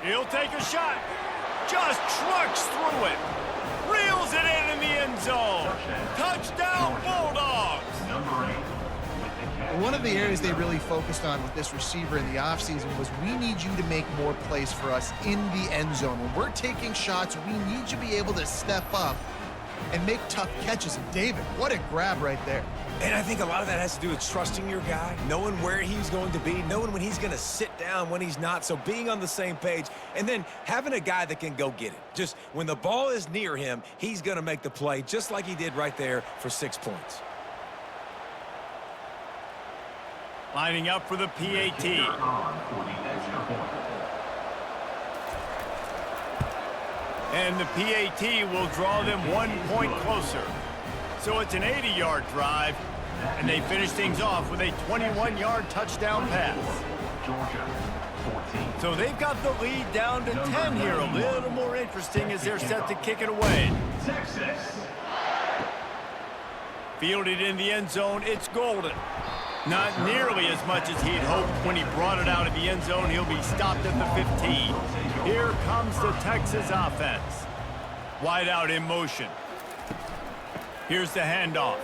He'll take a shot. Just trucks through it. Reels it in the end zone. Touchdown, Bulldogs. One of the areas they really focused on with this receiver in the offseason was we need you to make more plays for us in the end zone. When we're taking shots, we need you to be able to step up and make tough catches. And David, what a grab right there. And I think a lot of that has to do with trusting your guy, knowing where he's going to be, knowing when he's going to sit down, when he's not, so being on the same page, and then having a guy that can go get it. Just when the ball is near him, he's going to make the play, just like he did right there for 6 points. Lining up for the PAT. And the PAT will draw them 1 point closer. So it's an 80-yard drive, and they finish things off with a 21-yard touchdown pass. So they've got the lead down to 10 here. A little more interesting as they're set to kick it away. Fielded in the end zone, it's Golden. Not nearly as much as he'd hoped when he brought it out of the end zone. He'll be stopped at the 15. Here comes the Texas offense. Wide out in motion. Here's the handoff.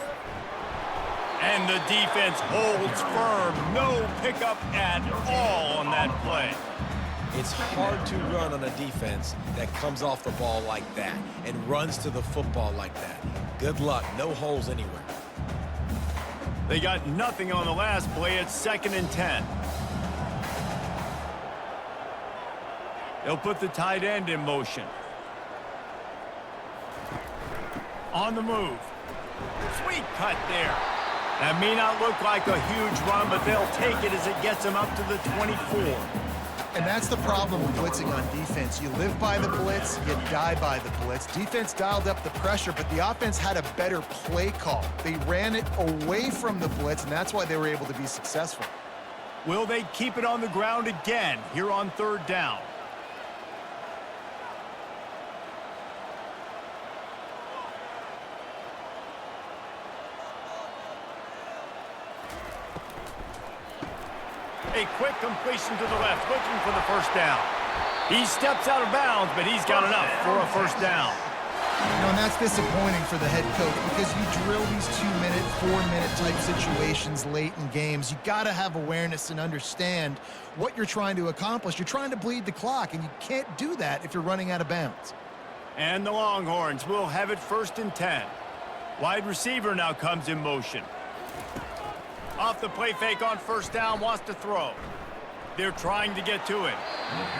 And the defense holds firm. No pickup at all on that play. It's hard to run on a defense that comes off the ball like that and runs to the football like that. Good luck. No holes anywhere. They got nothing on the last play. It's 2nd and 10. They'll put the tight end in motion. On the move. Sweet cut there. That may not look like a huge run, but they'll take it as it gets them up to the 24. And that's the problem with blitzing on defense. You live by the blitz, you die by the blitz. Defense dialed up the pressure, but the offense had a better play call. They ran it away from the blitz, and that's why they were able to be successful. Will they keep it on the ground again here on 3rd down? A quick completion to the left, looking for the first down. He steps out of bounds, but he's got enough for a first down. And that's disappointing for the head coach because you drill these 2-minute, 4-minute type situations late in games. You got to have awareness and understand what you're trying to accomplish. You're trying to bleed the clock, and you can't do that if you're running out of bounds. And the Longhorns will have it 1st and 10. Wide receiver now comes in motion. Off the play fake on first down, wants to throw. They're trying to get to it.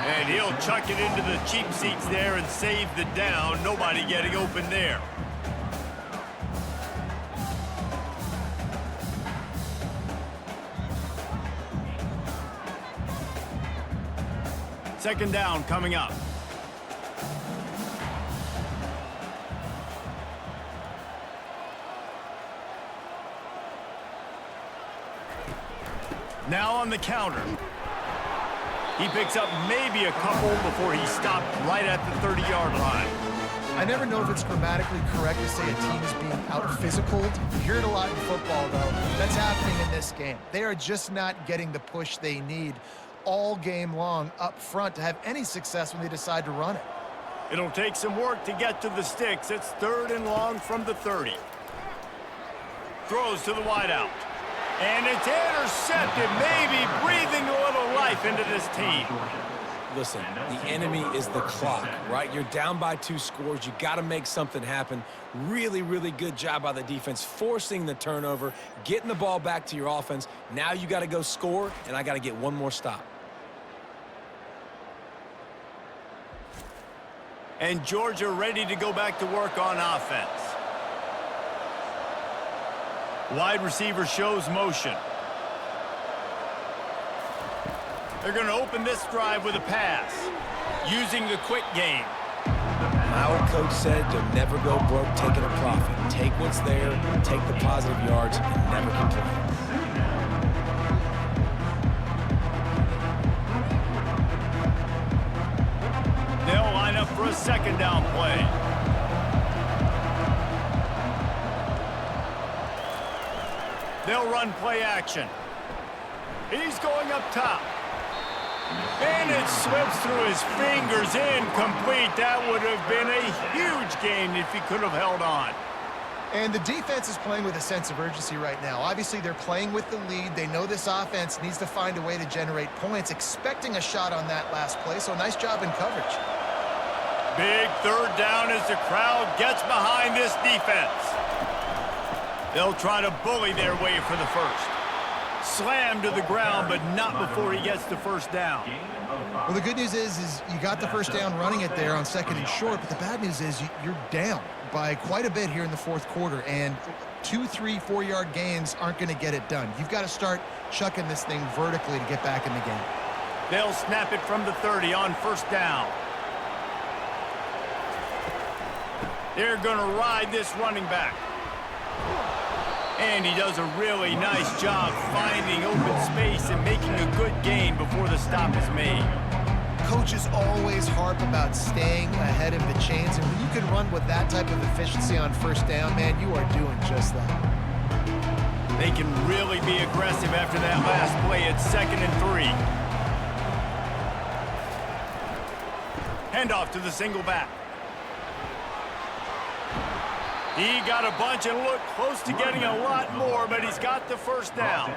And he'll chuck it into the cheap seats there and save the down. Nobody getting open there. Second down coming up. Now on the counter. He picks up maybe a couple before he stopped right at the 30-yard line. I never know if it's grammatically correct to say a team is being out-physicaled. You hear it a lot in football, though. That's happening in this game. They are just not getting the push they need all game long up front to have any success when they decide to run it. It'll take some work to get to the sticks. It's 3rd and long from the 30. Throws to the wideout. And it's intercepted, maybe breathing a little life into this team. Listen, the enemy is the clock, right? You're down by 2 scores. You got to make something happen. Really, really good job by the defense, forcing the turnover, getting the ball back to your offense. Now you got to go score, and I got to get one more stop. And Georgia ready to go back to work on offense. Wide receiver shows motion. They're going to open this drive with a pass, using the quick game. My old coach said you'll never go broke taking a profit. Take what's there, take the positive yards, and never complain. They'll line up for a second down play. They'll run play action. He's going up top. And it slips through his fingers, incomplete. That would have been a huge gain if he could have held on. And the defense is playing with a sense of urgency right now. Obviously, they're playing with the lead. They know this offense needs to find a way to generate points, expecting a shot on that last play, so nice job in coverage. Big 3rd down as the crowd gets behind this defense. They'll try to bully their way for the first. Slammed to the ground, but not before he gets the first down. Well, the good news is you got the first down running it there on 2nd and short, but the bad news is you're down by quite a bit here in the 4th quarter, and 2, 3, 4-yard gains aren't going to get it done. You've got to start chucking this thing vertically to get back in the game. They'll snap it from the 30 on first down. They're going to ride this running back. And he does a really nice job finding open space and making a good gain before the stop is made. Coaches always harp about staying ahead of the chains, and when you can run with that type of efficiency on first down, man, you are doing just that. They can really be aggressive after that last play at 2nd and 3. Handoff to the single back. He got a bunch and looked close to getting a lot more, but he's got the first down.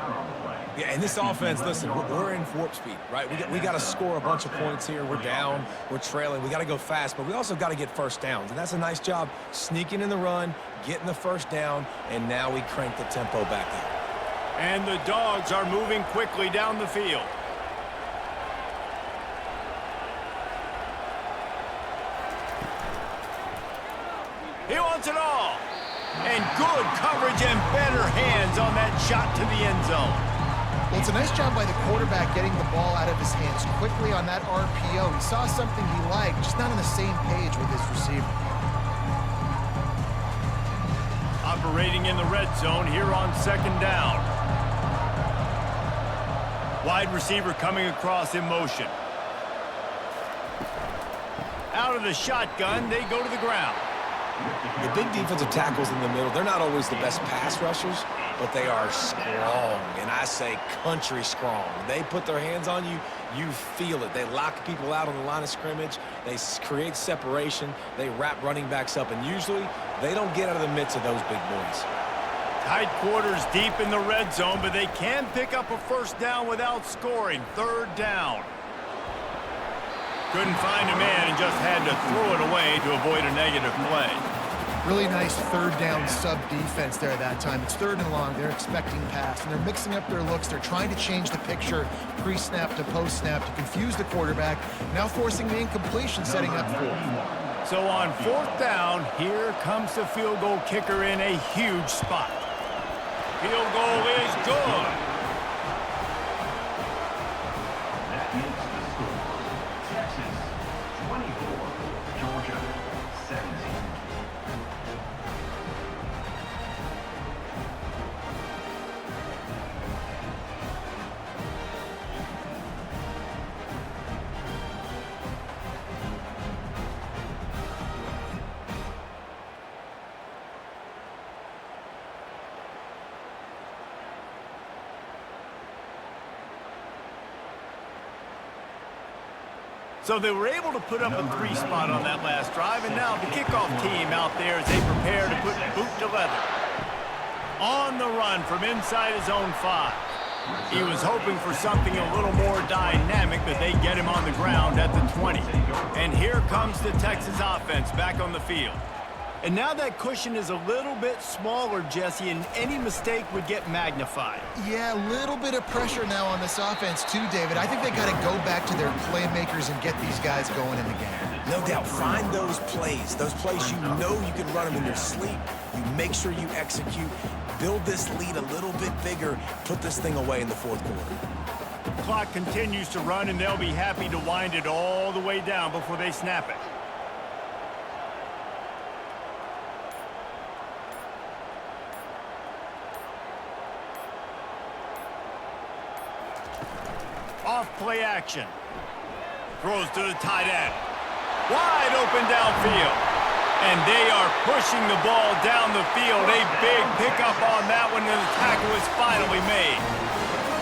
Yeah, and this offense, listen, we're in warp speed, right? We got to score a bunch of points here. We're down, we're trailing. We got to go fast, but we also got to get first downs. And that's a nice job sneaking in the run, getting the first down, and now we crank the tempo back up. And the Dogs are moving quickly down the field. He wants it all. And good coverage and better hands on that shot to the end zone. Well, it's a nice job by the quarterback getting the ball out of his hands quickly on that RPO. He saw something he liked, just not on the same page with his receiver. Operating in the red zone here on 2nd down. Wide receiver coming across in motion. Out of the shotgun, they go to the ground. The big defensive tackles in the middle, they're not always the best pass rushers, but they are strong, and I say country strong. They put their hands on you, you feel it. They lock people out on the line of scrimmage. They create separation. They wrap running backs up, and usually they don't get out of the midst of those big boys. Tight quarters deep in the red zone, but they can pick up a first down without scoring. Third down. Couldn't find a man and just had to throw it away to avoid a negative play. Really nice third down sub defense there that time. It's third and long. They're expecting pass, and they're mixing up their looks. They're trying to change the picture pre-snap to post-snap to confuse the quarterback, now forcing the incompletion, setting up fourth. So on fourth down, here comes the field goal kicker in a huge spot. Field goal is good. That makes the score. Texas 24, Georgia 17. So they were able to put up a 3 spot on that last drive, and now the kickoff team out there as they prepare to put boot to leather. On the run from inside his own 5. He was hoping for something a little more dynamic, but they get him on the ground at the 20. And here comes the Texas offense back on the field. And now that cushion is a little bit smaller, Jesse, and any mistake would get magnified. Yeah, a little bit of pressure now on this offense too, David. I think they got to go back to their playmakers and get these guys going in the game. No doubt, find those plays you know you can run them in your sleep. You make sure you execute, build this lead a little bit bigger, put this thing away in the fourth quarter. The clock continues to run, and they'll be happy to wind it all the way down before they snap it. Off play action. Throws to the tight end. Wide open downfield. And they are pushing the ball down the field. A big pickup on that one, and the tackle is finally made.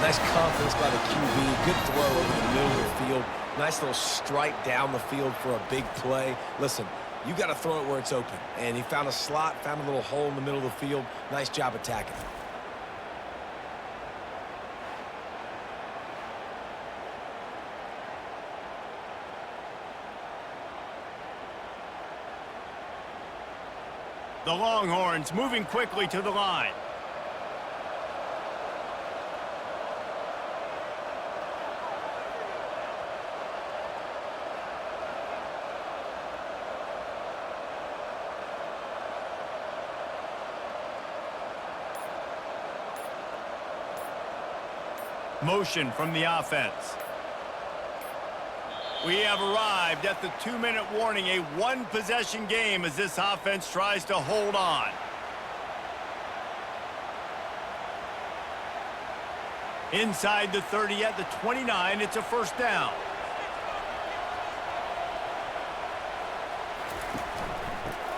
Nice confidence by the QB. Good throw over the middle of the field. Nice little strike down the field for a big play. Listen, you got to throw it where it's open. And he found a slot, found a little hole in the middle of the field. Nice job attacking it. The Longhorns moving quickly to the line. Motion from the offense. We have arrived at the 2-minute warning, a one-possession game as this offense tries to hold on. Inside the 30 at the 29, it's a first down.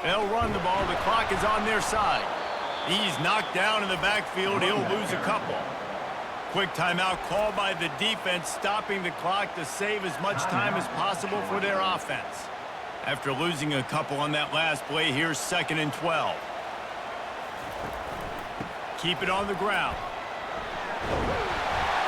They'll run the ball. The clock is on their side. He's knocked down in the backfield. He'll lose a couple. Quick timeout called by the defense, stopping the clock to save as much time as possible for their offense. After losing a couple on that last play, here's 2nd and 12. Keep it on the ground.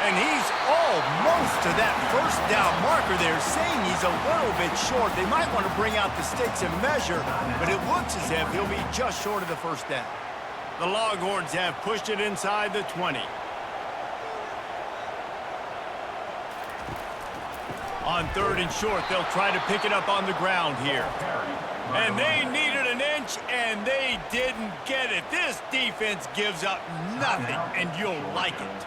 And he's almost to that first down marker there, saying he's a little bit short. They might want to bring out the sticks and measure, but it looks as if he'll be just short of the first down. The Longhorns have pushed it inside the 20. On 3rd and short, they'll try to pick it up on the ground here. And they needed an inch, and they didn't get it. This defense gives up nothing, and you'll like it.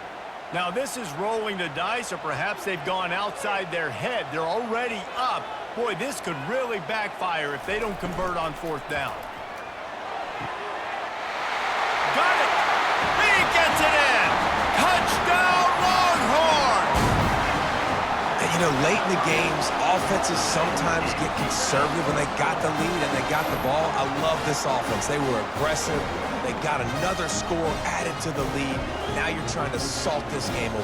Now, this is rolling the dice, or perhaps they've gone outside their head. They're already up. Boy, this could really backfire if they don't convert on 4th down. Got it! He gets it in! Touchdown, Longhorns! You know, late in the games, offenses sometimes get conservative when they got the lead and they got the ball. I love this offense. They were aggressive. They got another score added to the lead. Now you're trying to salt this game away.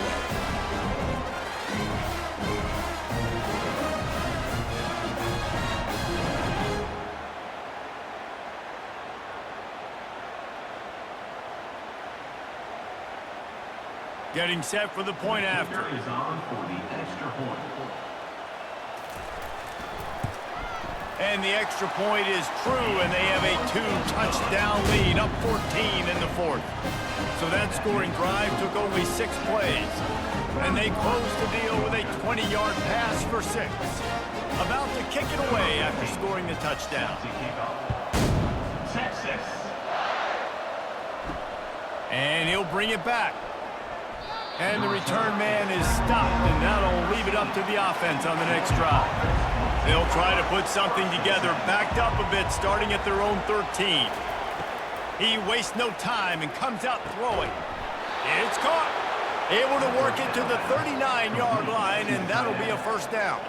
Getting set for the point after. Is on for the extra point. And the extra point is true, and they have a 2-touchdown lead, up 14 in the fourth. So that scoring drive took only 6 plays. And they closed the deal with a 20-yard pass for 6. About to kick it away after scoring the touchdown. Texas. And he'll bring it back. And the return man is stopped, and that'll leave it up to the offense on the next drive. They'll try to put something together, backed up a bit, starting at their own 13. He wastes no time and comes out throwing. It's caught. Able to work it to the 39-yard line, and that'll be a first down.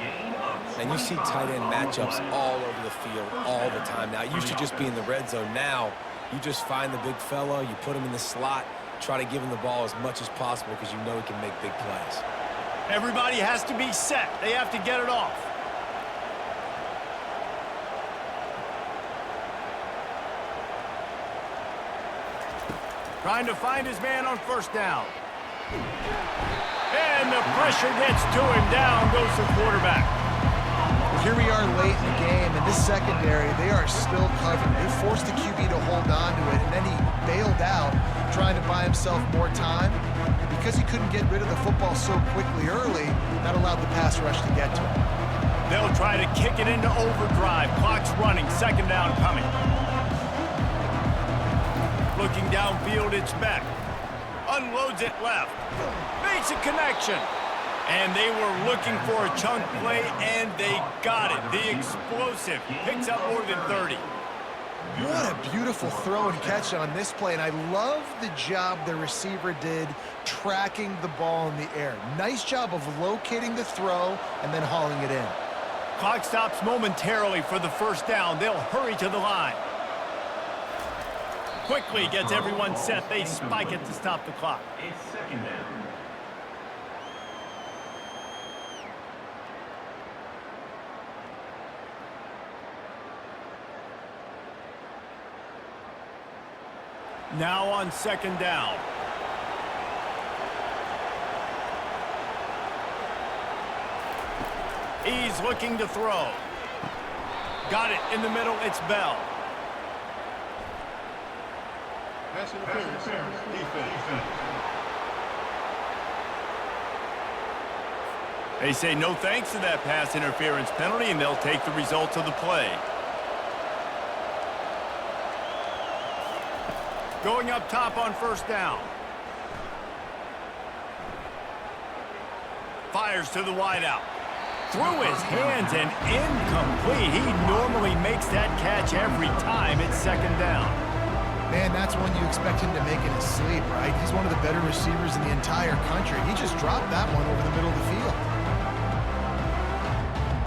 And you see tight end matchups all over the field all the time. Now, it used to just be in the red zone. Now, you just find the big fella, you put him in the slot, try to give him the ball as much as possible because you know he can make big plays. Everybody has to be set. They have to get it off. Trying to find his man on first down. And the pressure gets to him. Down goes the quarterback. Here we are late in the game, and this secondary, they are still covered. They forced the QB to hold on to it, and then he bailed out, trying to buy himself more time. Because he couldn't get rid of the football so quickly early, that allowed the pass rush to get to him. They'll try to kick it into overdrive. Clock's running. Second down coming. Looking downfield, it's Beck. Unloads it left. Makes a connection. And they were looking for a chunk play, and they got it. The explosive picks up more than 30. What a beautiful throw and catch on this play, and I love the job the receiver did tracking the ball in the air. Nice job of locating the throw and then hauling it in. Clock stops momentarily for the first down. They'll hurry to the line. Quickly gets everyone set. They spike it to stop the clock. It's second down. Now on second down. He's looking to throw. Got it in the middle. It's Bell. Pass interference. Defense. They say no thanks to that pass interference penalty, and they'll take the results of the play. Going up top on first down. Fires to the wideout. Through his hands and incomplete. He normally makes that catch every time. It's second down. Man, that's one you expect him to make in his sleep, right? He's one of the better receivers in the entire country. He just dropped that one over the middle of the field.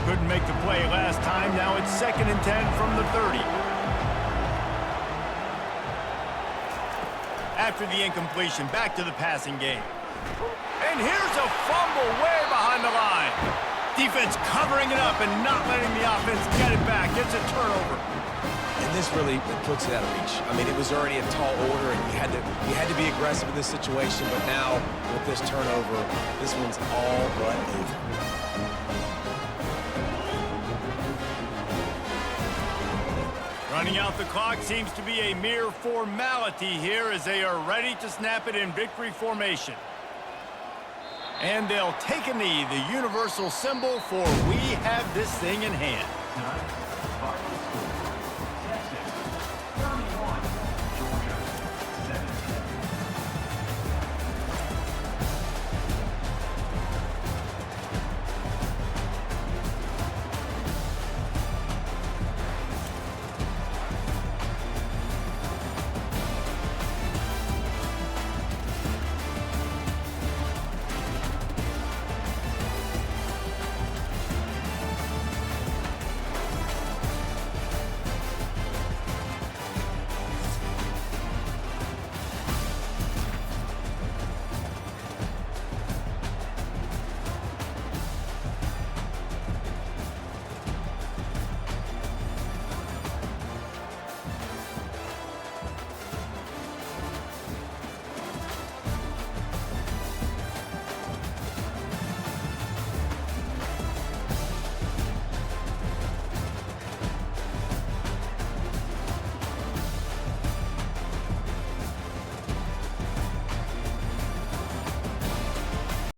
Couldn't make the play last time. Now it's 2nd and 10 from the 30. After the incompletion, back to the passing game. And here's a fumble way behind the line. Defense covering it up and not letting the offense get it back. It's a turnover. And this really puts it out of reach. I mean, it was already a tall order, and you had to be aggressive in this situation. But now, with this turnover, this one's all but over. Running out the clock seems to be a mere formality here as they are ready to snap it in victory formation. And they'll take a knee, the universal symbol for we have this thing in hand.